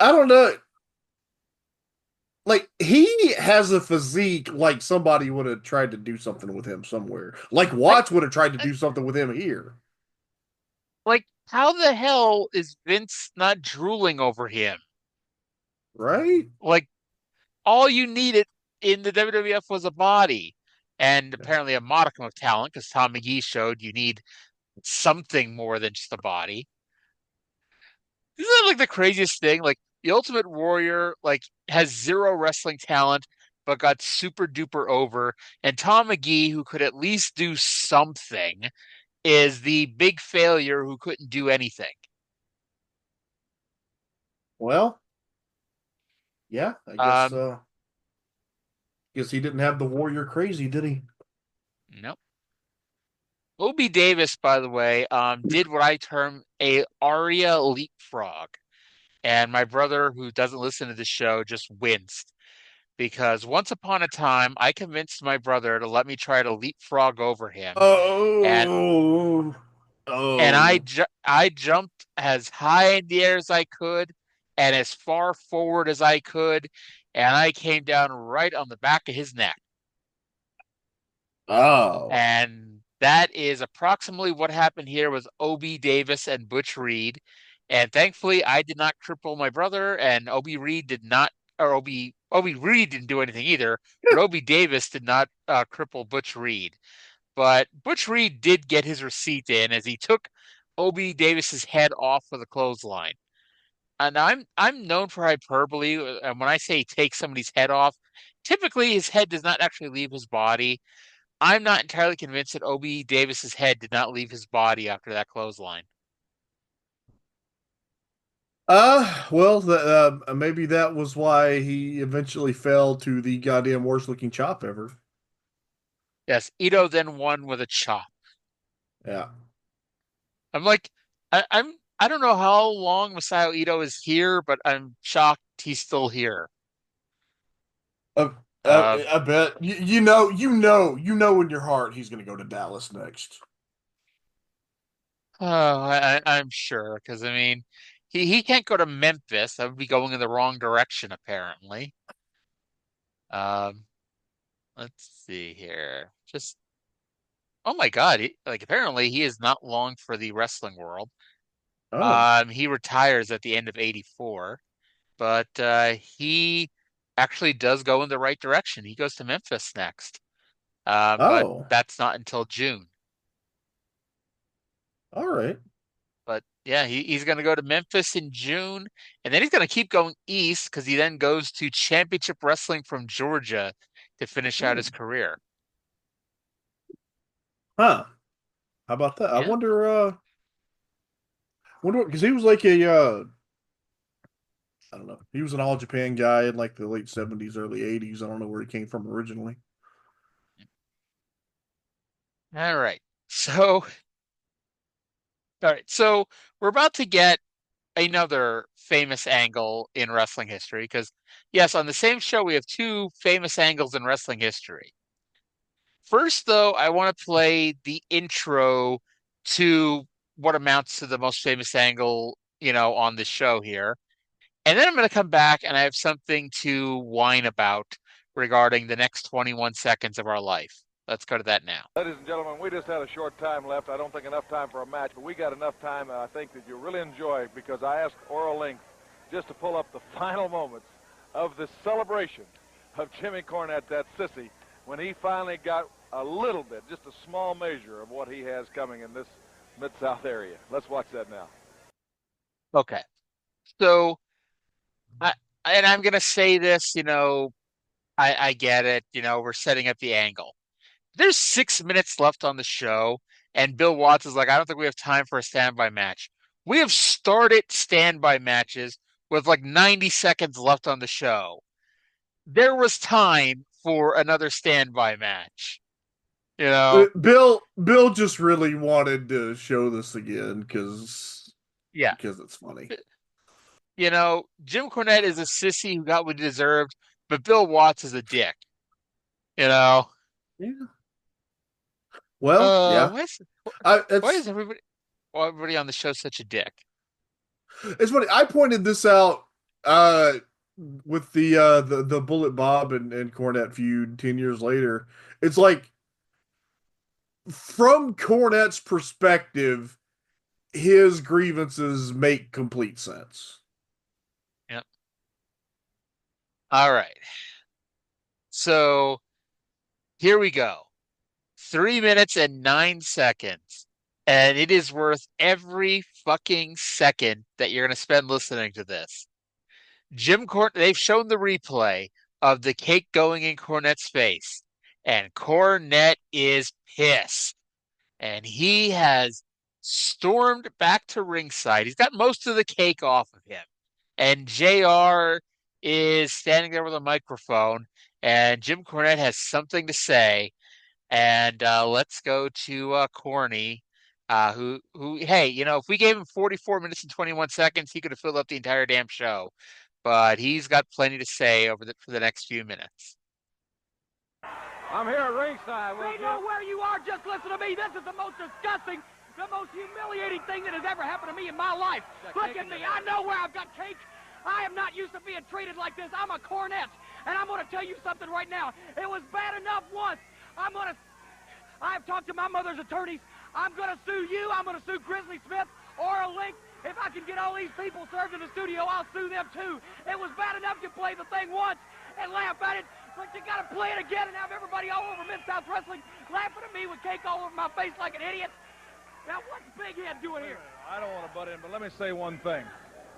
F: don't know. Like he has a physique like somebody would have tried to do something with him somewhere. Like Watts would have tried to do something with him here.
E: Like, how the hell is Vince not drooling over him?
F: Right?
E: Like, all you needed in the WWF was a body and apparently a modicum of talent because Tom McGee showed you need something more than just a body. Isn't that like the craziest thing? Like the Ultimate Warrior, like has zero wrestling talent, but got super duper over. And Tom McGee, who could at least do something, is the big failure who couldn't do anything.
F: Well, yeah, I guess
E: Um,
F: guess he didn't have the warrior crazy, did he?
E: nope. Obi Davis, by the way, did what I term a Arya leapfrog. And my brother, who doesn't listen to the show, just winced. because once upon a time I convinced my brother to let me try to leapfrog over him, and
F: Oh, oh.
E: I jumped as high in the air as I could and as far forward as I could, and I came down right on the back of his neck.
F: Oh.
E: And that is approximately what happened here with Obi Davis and Butch Reed. And thankfully, I did not cripple my brother, and Obi Reed did not, or Obi Reed didn't do anything either, but Obi Davis did not cripple Butch Reed. But Butch Reed did get his receipt in as he took Obi Davis's head off with a clothesline. And I'm known for hyperbole, and when I say take somebody's head off, typically his head does not actually leave his body. I'm not entirely convinced that Obi Davis's head did not leave his body after that clothesline.
F: Well, maybe that was why he eventually fell to the goddamn worst looking chop ever.
E: Yes, Ito then won with a chop.
F: Yeah.
E: I'm like, I don't know how long Masayo Ito is here, but I'm shocked he's still here.
F: I bet you know in your heart he's going to go to Dallas next.
E: Oh, I'm sure, because I mean, he can't go to Memphis. That would be going in the wrong direction, apparently. Um, let's see here. Just oh my God, apparently he is not long for the wrestling world.
F: Oh.
E: He retires at the end of '84, but he actually does go in the right direction. He goes to Memphis next, but
F: Oh.
E: that's not until June.
F: All right.
E: But yeah, he's going to go to Memphis in June, and then he's going to keep going east because he then goes to Championship Wrestling from Georgia to finish out his career.
F: Huh. How about that?
E: Yeah.
F: I wonder because he was like a I don't know. He was an all Japan guy in like the late 70s, early 80s. I don't know where he came from originally.
E: All right. So we're about to get another famous angle in wrestling history because, yes, on the same show, we have two famous angles in wrestling history. First, though, I want to play the intro to what amounts to the most famous angle, on the show here. And then I'm going to come back and I have something to whine about regarding the next 21 seconds of our life. Let's go to that now.
J: Ladies and gentlemen, we just had a short time left. I don't think enough time for a match, but we got enough time, I think, that you'll really enjoy because I asked Oral Link just to pull up the final moments of the celebration of Jimmy Cornette, that sissy, when he finally got a little bit, just a small measure of what he has coming in this Mid-South area. Let's watch that now.
E: Okay. So, I'm going to say this, I get it. We're setting up the angle. There's 6 minutes left on the show, and Bill Watts is like, I don't think we have time for a standby match. We have started standby matches with like 90 seconds left on the show. There was time for another standby match.
F: Bill just really wanted to show this again because it's funny.
E: Jim Cornette is a sissy who got what he deserved, but Bill Watts is a dick. Yeah.
F: Well, yeah.
E: Why is everybody on the show such a dick?
F: It's funny. I pointed this out with the Bullet Bob and Cornette feud 10 years later. It's like, from Cornette's perspective, his grievances make complete sense.
E: Yep. All right. So here we go. 3 minutes and 9 seconds. And it is worth every fucking second that you're going to spend listening to this. They've shown the replay of the cake going in Cornette's face. And Cornette is pissed. And he has stormed back to ringside. He's got most of the cake off of him. And JR is standing there with a microphone. And Jim Cornette has something to say. And let's go to Corny, who, hey, if we gave him 44 minutes and 21 seconds, he could have filled up the entire damn show. but he's got plenty to say for the next few minutes.
J: I'm here at ringside.
L: They know where you are. Just listen to me. This is the most disgusting, the most humiliating thing that has ever happened to me in my life. Look at me. I know where I've got cake. I am not used to being treated like this. I'm a Cornette, and I'm going to tell you something right now. It was bad enough once. I've talked to my mother's attorneys. I'm going to sue you. I'm going to sue Grizzly Smith or a Link. If I can get all these people served in the studio, I'll sue them too. It was bad enough you play the thing once and laugh at it, but you got to play it again and have everybody all over Mid-South Wrestling laughing at me with cake all over my face like an idiot. Now, what's Big Head doing here?
J: I don't want to butt in, but let me say one thing.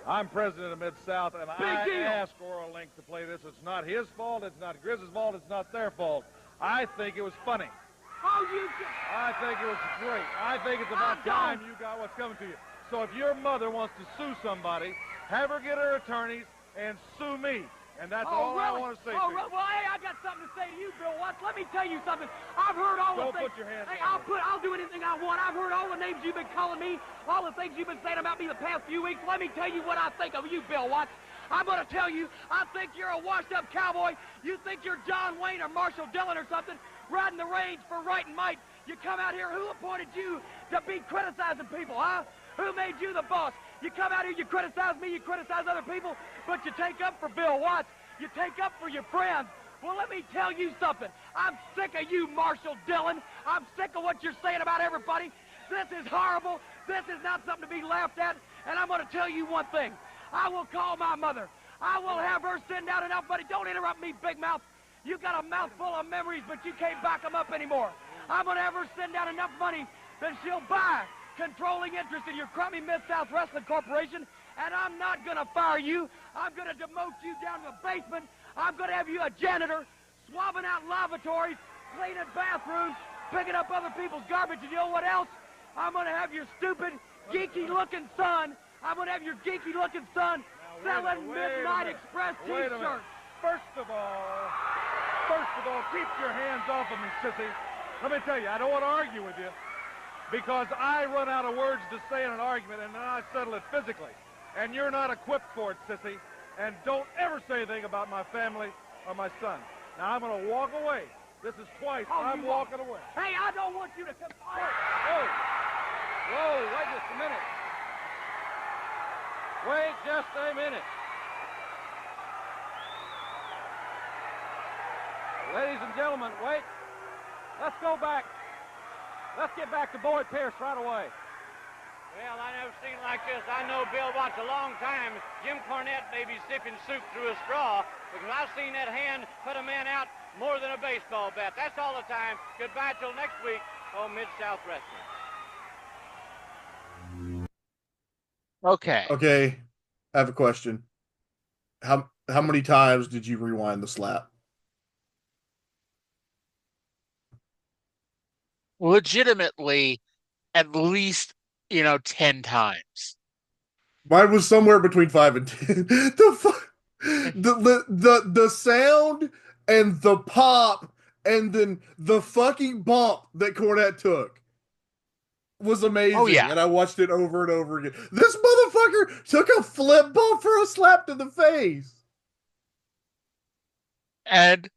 J: I'm president of Mid-South, and I asked Oral Link to play this. It's not his fault. It's not Grizz's fault. It's not their fault. I think it was funny. I think it was great. I think it's about time you got what's coming to you. So if your mother wants to sue somebody, have her get her attorneys and sue me. And that's all I want to say to you.
L: Well, hey, I got something to say to you, Bill Watts. Let me tell you something. I've heard all the things.
J: Don't put your hands
L: Hey,
J: on
L: I'll do anything I want. I've heard all the names you've been calling me, all the things you've been saying about me the past few weeks. Let me tell you what I think of you, Bill Watts. I'm going to tell you, I think you're a washed-up cowboy. You think you're John Wayne or Marshall Dillon or something, riding the range for right and might. You come out here, who appointed you to be criticizing people, huh? Who made you the boss? You come out here, you criticize me, you criticize other people, but you take up for Bill Watts. You take up for your friends. Well, let me tell you something. I'm sick of you, Marshall Dillon. I'm sick of what you're saying about everybody. This is horrible. This is not something to be laughed at. And I'm going to tell you one thing. I will call my mother. I will have her send out enough money. Don't interrupt me, Big Mouth. You got a mouthful of memories, but you can't back them up anymore. I'm going to have her send out enough money that she'll buy controlling interest in your crummy Mid-South Wrestling Corporation. And I'm not going to fire you. I'm going to demote you down to the basement. I'm going to have you a janitor, swabbing out lavatories, cleaning bathrooms, picking up other people's garbage. And you know what else? I'm going to have your stupid, geeky-looking son. I'm going to have your geeky-looking son selling Midnight Express T-shirts.
J: First of all, keep your hands off of me, sissy. Let me tell you, I don't want to argue with you because I run out of words to say in an argument, and then I settle it physically. And you're not equipped for it, sissy. And don't ever say anything about my family or my son. Now, I'm going to walk away. This is twice. I'm walking away.
L: Hey, I don't want you to come.
J: Whoa, wait just a minute. Wait just a minute. Ladies and gentlemen, wait. Let's go back. Let's get back to Boyd Pierce right away.
I: Well, I never seen like this. I know Bill Watts a long time. Jim Cornette may be sipping soup through a straw because I've seen that hand put a man out more than a baseball bat. That's all the time. Goodbye till next week on Mid-South Wrestling.
E: Okay.
F: Okay, I have a question. How many times did you rewind the slap?
E: Legitimately, at least 10 times.
F: Mine was somewhere between 5 and 10. The sound and the pop and then the fucking bump that Cornette took was amazing.
E: Oh, yeah.
F: And I watched it over and over again. This motherfucker took a flip bump for a slap to the face.
E: And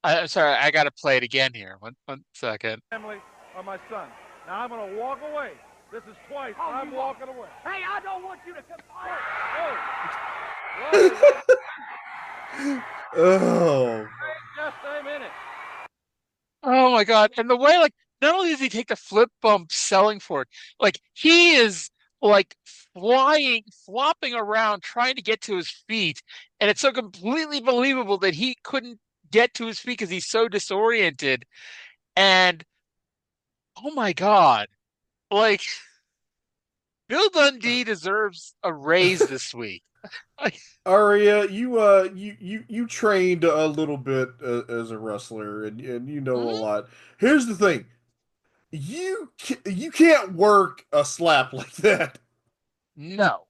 E: I'm sorry, I got to play it again here. One second.
J: Family or my son. Now I'm going to walk away. This is twice. I'm walking away.
L: Hey, I don't want you to come.
F: Oh.
J: Wait just a minute.
E: Oh my God. And the way, not only does he take the flip bump selling for it, he is flopping around trying to get to his feet. And it's so completely believable that he couldn't get to his feet because he's so disoriented. And oh my God. Bill Dundee deserves a raise this week.
F: Arya, you trained a little bit as a wrestler, and you know a lot. Here's the thing: you can't work a slap like that.
E: No,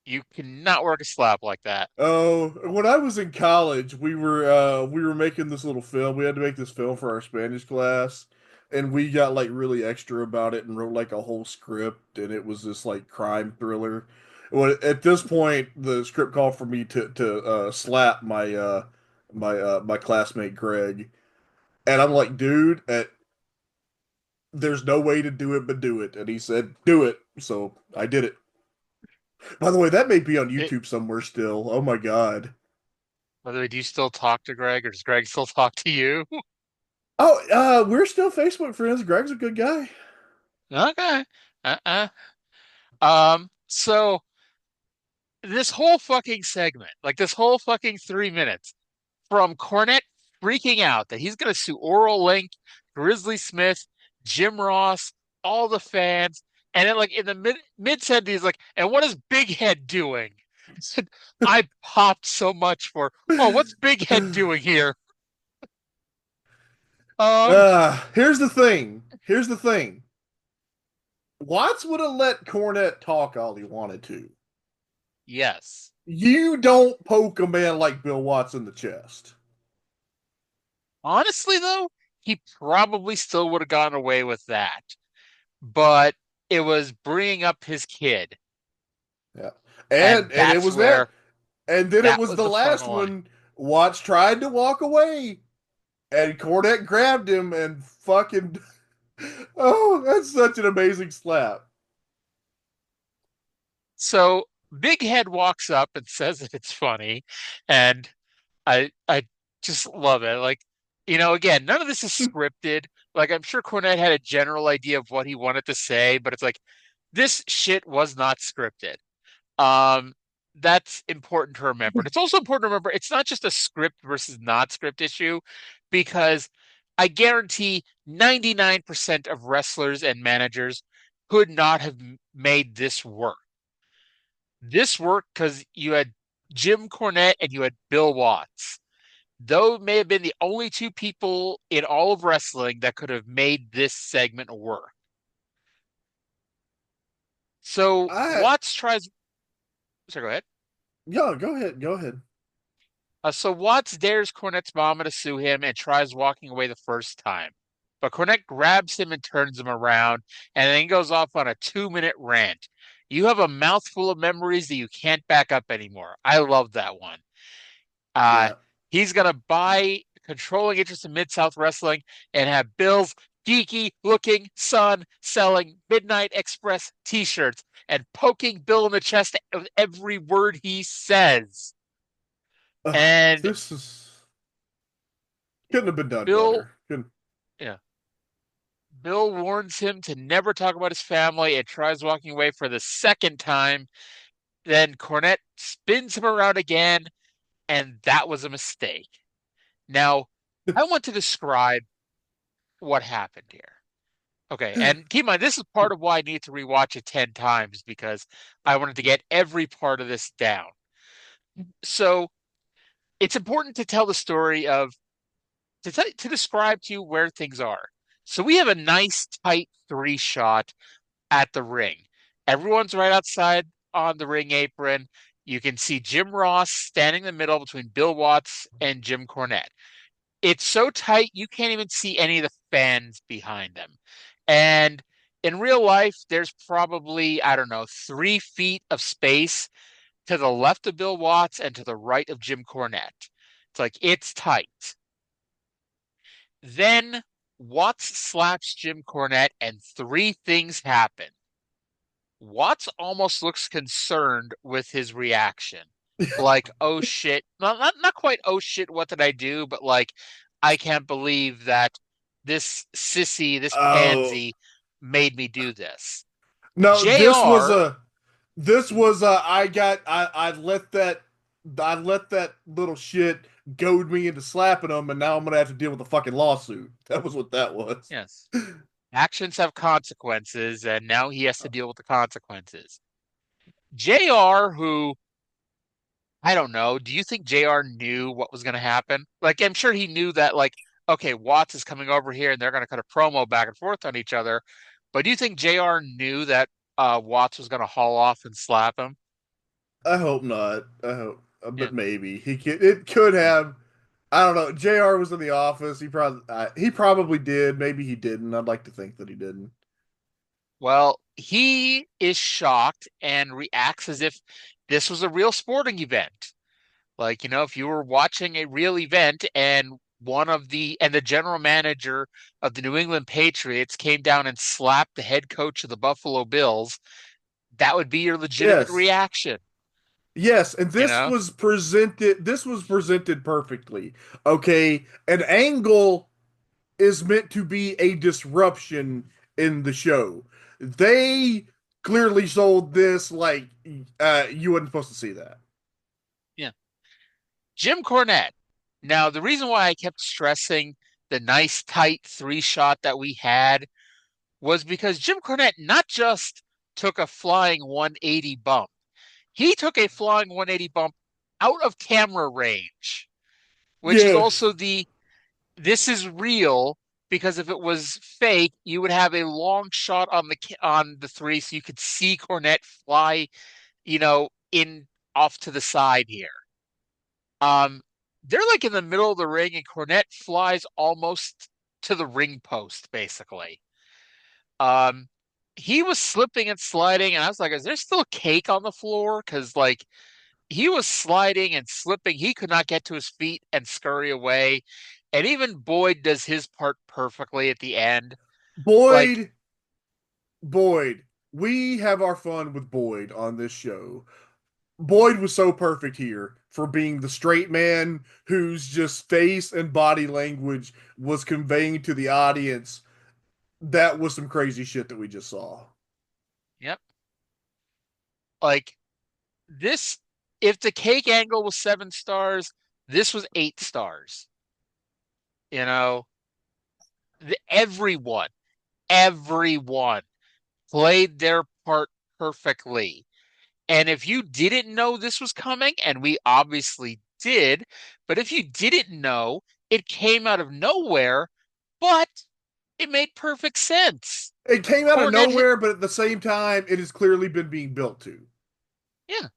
E: you cannot work a slap like that.
F: Oh, when I was in college, we were making this little film. We had to make this film for our Spanish class. And we got really extra about it and wrote a whole script, and it was this crime thriller. Well, at this point, the script called for me to slap my classmate Greg, and I'm like, dude, there's no way to do it but do it, and he said, do it, so I did it. By the way, that may be on YouTube somewhere still. Oh my God.
E: By the way, do you still talk to Greg, or does Greg still talk to you?
F: Oh, we're still Facebook friends. Greg's a good guy.
E: Okay. Uh-uh. So this whole fucking segment, like this whole fucking 3 minutes, from Cornette freaking out that he's going to sue Oral Link, Grizzly Smith, Jim Ross, all the fans, and then like in the mid sentence, he's like, "And what is Big Head doing?" I popped so much for, oh, what's Big Head doing here?
F: Here's the thing. Here's the thing. Watts would have let Cornette talk all he wanted to.
E: Yes.
F: You don't poke a man like Bill Watts in the chest.
E: Honestly, though, he probably still would have gotten away with that. But it was bringing up his kid.
F: Yeah. And it was that. And then it was the last one. Watts tried to walk away. And Cornette grabbed him and fucking... Oh, that's such an amazing slap.
E: So Big Head walks up and says that it's funny, and I just love it. Like, again, none of this is scripted. Like, I'm sure Cornette had a general idea of what he wanted to say, but it's like this shit was not scripted. That's important to remember. And it's also important to remember it's not just a script versus not script issue, because I guarantee 99% of wrestlers and managers could not have made this work. This worked because you had Jim Cornette and you had Bill Watts. Those may have been the only two people in all of wrestling that could have made this segment work. So Watts tries. Sorry, go ahead.
F: Yeah, go ahead. Go ahead.
E: So Watts dares Cornette's mama to sue him and tries walking away the first time. But Cornette grabs him and turns him around and then goes off on a 2-minute rant. You have a mouthful of memories that you can't back up anymore. I love that one. He's going to buy controlling interest in Mid-South Wrestling and have Bill's geeky-looking son selling Midnight Express t-shirts and poking Bill in the chest with every word he says. And
F: this couldn't have been done better.
E: Yeah. Bill warns him to never talk about his family and tries walking away for the second time. Then Cornette spins him around again, and that was a mistake. Now, I want to describe what happened here. Okay, and keep in mind, this is part of why I need to rewatch it 10 times, because I wanted to get every part of this down. So, it's important to tell the story to describe to you where things are. So we have a nice tight 3 shot at the ring. Everyone's right outside on the ring apron. You can see Jim Ross standing in the middle between Bill Watts and Jim Cornette. It's so tight you can't even see any of the fans behind them. And in real life, there's probably, 3 feet of space to the left of Bill Watts and to the right of Jim Cornette. It's like, it's tight. Then Watts slaps Jim Cornette and 3 things happen. Watts almost looks concerned with his reaction. Like, oh shit. Not quite, oh shit, what did I do? But like, I can't believe that this sissy, this pansy made me do this.
F: No, this was I let that little shit goad me into slapping him, and now I'm gonna have to deal with a fucking lawsuit. That was what that was.
E: Yes. Actions have consequences, and now he has to deal with the consequences. JR, who, I don't know, do you think JR knew what was going to happen? Like, I'm sure he knew that, like, okay, Watts is coming over here and they're going to cut a promo back and forth on each other. But do you think JR knew that Watts was going to haul off and slap him?
F: I hope not. But maybe it could have. I don't know. JR was in the office. He probably did. Maybe he didn't. I'd like to think that he didn't.
E: Well, he is shocked and reacts as if this was a real sporting event. Like, if you were watching a real event and the general manager of the New England Patriots came down and slapped the head coach of the Buffalo Bills, that would be your legitimate
F: Yes.
E: reaction,
F: Yes, and
E: you know?
F: this was presented perfectly. Okay, an angle is meant to be a disruption in the show. They clearly sold this like you weren't supposed to see that.
E: Yeah. Jim Cornette. Now, the reason why I kept stressing the nice tight 3-shot that we had was because Jim Cornette not just took a flying 180 bump, he took a flying 180 bump out of camera range, which is also
F: Yes.
E: this is real, because if it was fake, you would have a long shot on the three so you could see Cornette fly, in off to the side here. Um, they're like in the middle of the ring, and Cornette flies almost to the ring post, basically. Um, he was slipping and sliding, and I was like, "Is there still cake on the floor?" Because he was sliding and slipping. He could not get to his feet and scurry away. And even Boyd does his part perfectly at the end. Like,
F: Boyd, Boyd, we have our fun with Boyd on this show. Boyd was so perfect here for being the straight man whose just face and body language was conveying to the audience that was some crazy shit that we just saw.
E: yep. Like, this, if the cake angle was 7 stars, this was 8 stars. You know, everyone, everyone played their part perfectly. And if you didn't know this was coming, and we obviously did, but if you didn't know, it came out of nowhere, but it made perfect sense.
F: It came out of
E: Cornette hit,
F: nowhere, but at the same time, it has clearly been being built to.
E: yeah.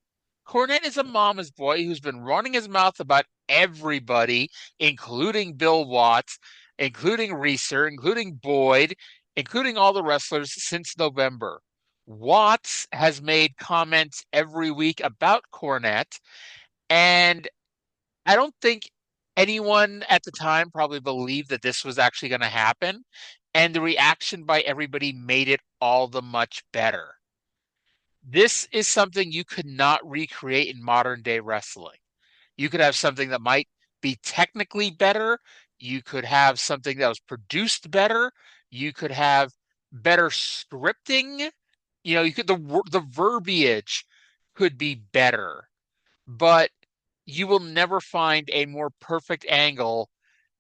E: Cornette is a mama's boy who's been running his mouth about everybody, including Bill Watts, including Reeser, including Boyd, including all the wrestlers since November. Watts has made comments every week about Cornette, and I don't think anyone at the time probably believed that this was actually going to happen. And the reaction by everybody made it all the much better. This is something you could not recreate in modern day wrestling. You could have something that might be technically better. You could have something that was produced better. You could have better scripting. The verbiage could be better, but you will never find a more perfect angle.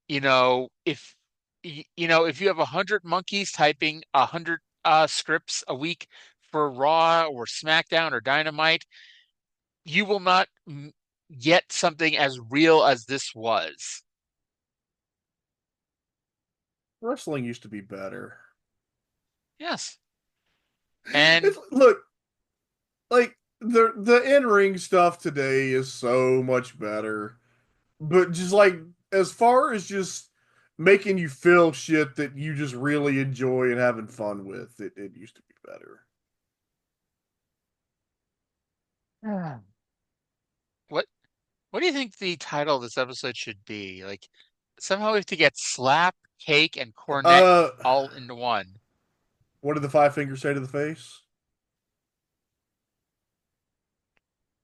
E: If you have 100 monkeys typing 100 scripts a week for Raw or SmackDown or Dynamite, you will not get something as real as this was.
F: Wrestling used to be better.
E: Yes. And
F: look, like the in-ring stuff today is so much better. But just like as far as just making you feel shit that you just really enjoy and having fun with, it used to be better.
E: what do you think the title of this episode should be? Like, somehow we have to get Slap, Cake, and Cornette all into one.
F: What did the five fingers say to the face?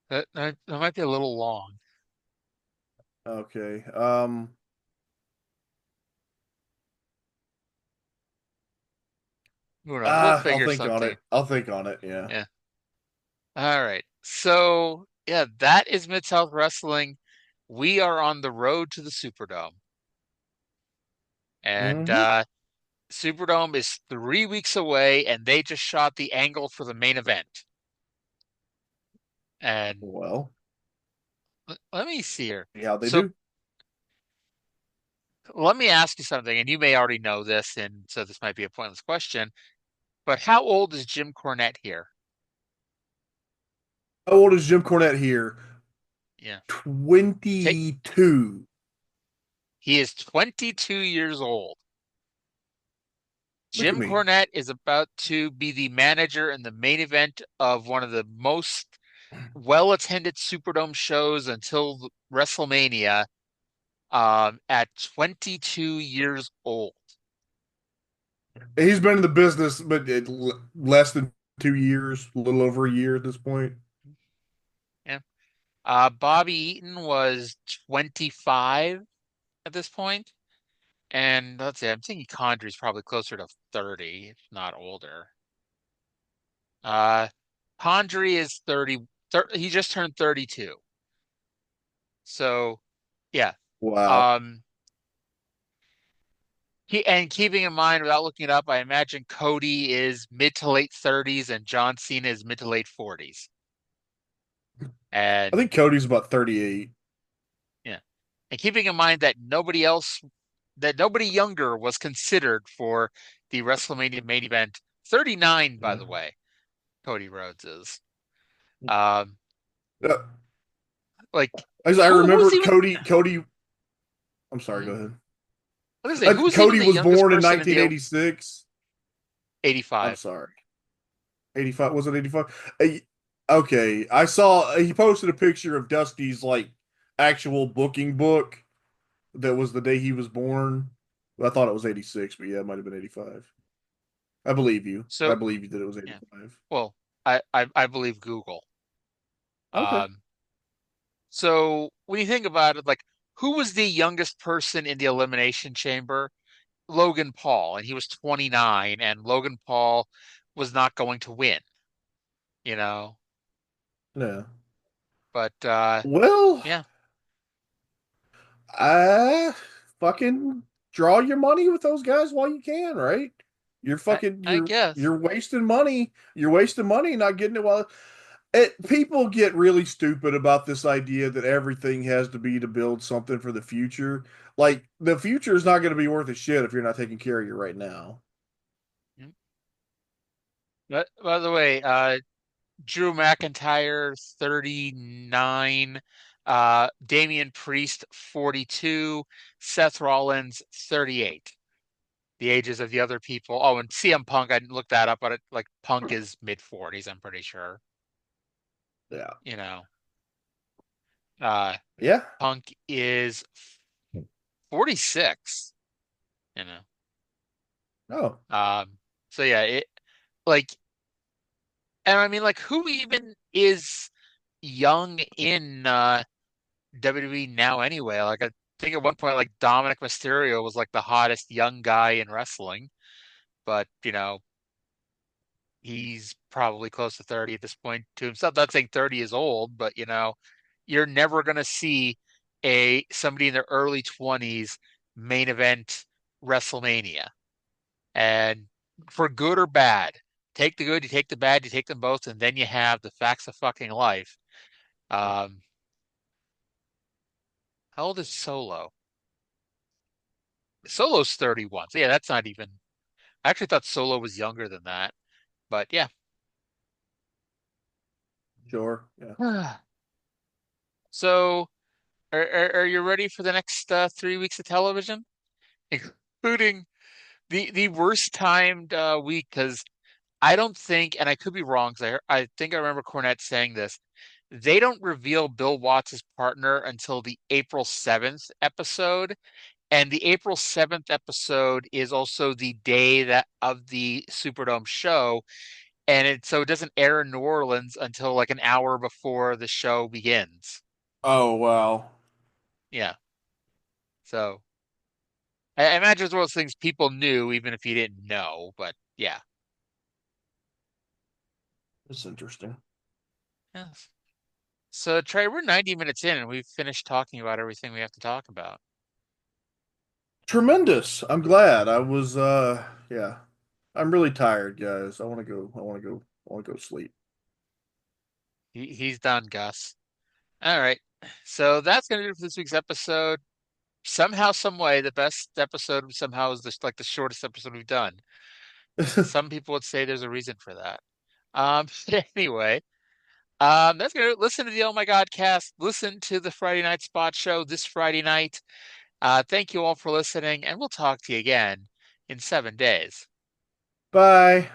E: That might be a little long.
F: Okay.
E: Who knows? We'll figure
F: I'll think
E: something.
F: on it. I'll think on it. Yeah.
E: Yeah. All right. So, yeah, that is Mid-South Wrestling. We are on the road to the Superdome. And Superdome is 3 weeks away, and they just shot the angle for the main event. And
F: well,
E: let me see here.
F: Yeah, they do.
E: Let me ask you something, and you may already know this, and so this might be a pointless question. But how old is Jim Cornette here?
F: How old is Jim Cornette here?
E: Yeah.
F: 22.
E: He is 22 years old. Jim
F: me.
E: Cornette is about to be the manager in the main event of one of the most well-attended Superdome shows until WrestleMania, at 22 years old.
F: He's been in the business, but less than 2 years, a little over a year at this point.
E: Yeah. Bobby Eaton was 25 at this point. And let's see, I'm thinking Condry's probably closer to 30, if not older. Condry is 30, he just turned 32. So, yeah.
F: Wow.
E: Keeping in mind, without looking it up, I imagine Cody is mid to late 30s and John Cena is mid to late 40s. And
F: I think Cody's about 38.
E: yeah. And keeping in mind that nobody younger was considered for the WrestleMania main event. 39, by the way, Cody Rhodes is. Like
F: I remember
E: even...
F: Cody. I'm sorry. Go ahead.
E: I was say,
F: Cody was born in 1986.
E: 85.
F: I'm sorry. 85, was it 85? Okay, I saw he posted a picture of Dusty's like actual booking book. That was the day he was born. I thought it was 86, but yeah, it might have been 85. I believe you.
E: So,
F: I believe you that it was 85.
E: Yeah. Well, I believe Google.
F: Okay.
E: So when you think about it, like, who was the youngest person in the Elimination Chamber? Logan Paul, and he was 29, and Logan Paul was not going to win. You know?
F: Yeah.
E: But
F: well,
E: yeah.
F: Fucking draw your money with those guys while you can, right?
E: I guess
F: you're wasting money. You're wasting money not getting it while people get really stupid about this idea that everything has to be to build something for the future. Like, the future is not going to be worth a shit if you're not taking care of you right now.
E: But by the way, Drew McIntyre 39, Damian Priest 42, Seth Rollins 38. The ages of the other people. Oh, and CM Punk, I didn't look that up, but Punk is mid 40s, I'm pretty sure.
F: Yeah.
E: You know.
F: Yeah.
E: Punk is 46. You know.
F: Oh.
E: So yeah, and I mean, like, who even is young in WWE now anyway? Like, I think at one point, like, Dominic Mysterio was like the hottest young guy in wrestling, but he's probably close to 30 at this point to himself. Not saying 30 is old, but you're never gonna see somebody in their early 20s main event WrestleMania. And for good or bad, take the good, you take the bad, you take them both, and then you have the facts of fucking life. How old is Solo? Solo's 31. So yeah, that's not even. I actually thought Solo was younger than that, but yeah.
F: Sure. Yeah.
E: So, are you ready for the next 3 weeks of television, including the worst timed week? Because I don't think, and I could be wrong, because I think I remember Cornette saying this. They don't reveal Bill Watts' partner until the April 7th episode. And the April 7th episode is also the day of the Superdome show. And so it doesn't air in New Orleans until like an hour before the show begins.
F: Oh, wow.
E: Yeah. So I imagine it's one of those things people knew, even if you didn't know. But yeah.
F: That's interesting.
E: Yes. So, Trey, we're 90 minutes in and we've finished talking about everything we have to talk about.
F: Tremendous. I'm glad. I was yeah. I'm really tired, guys. I want to go sleep.
E: He's done, Gus. All right. So that's going to do it for this week's episode. Somehow, some way, the best episode somehow is just like the shortest episode we've done. Some people would say there's a reason for that. Anyway, that's gonna listen to the Oh My God cast. Listen to the Friday Night Spot Show this Friday night. Thank you all for listening, and we'll talk to you again in 7 days.
F: Bye.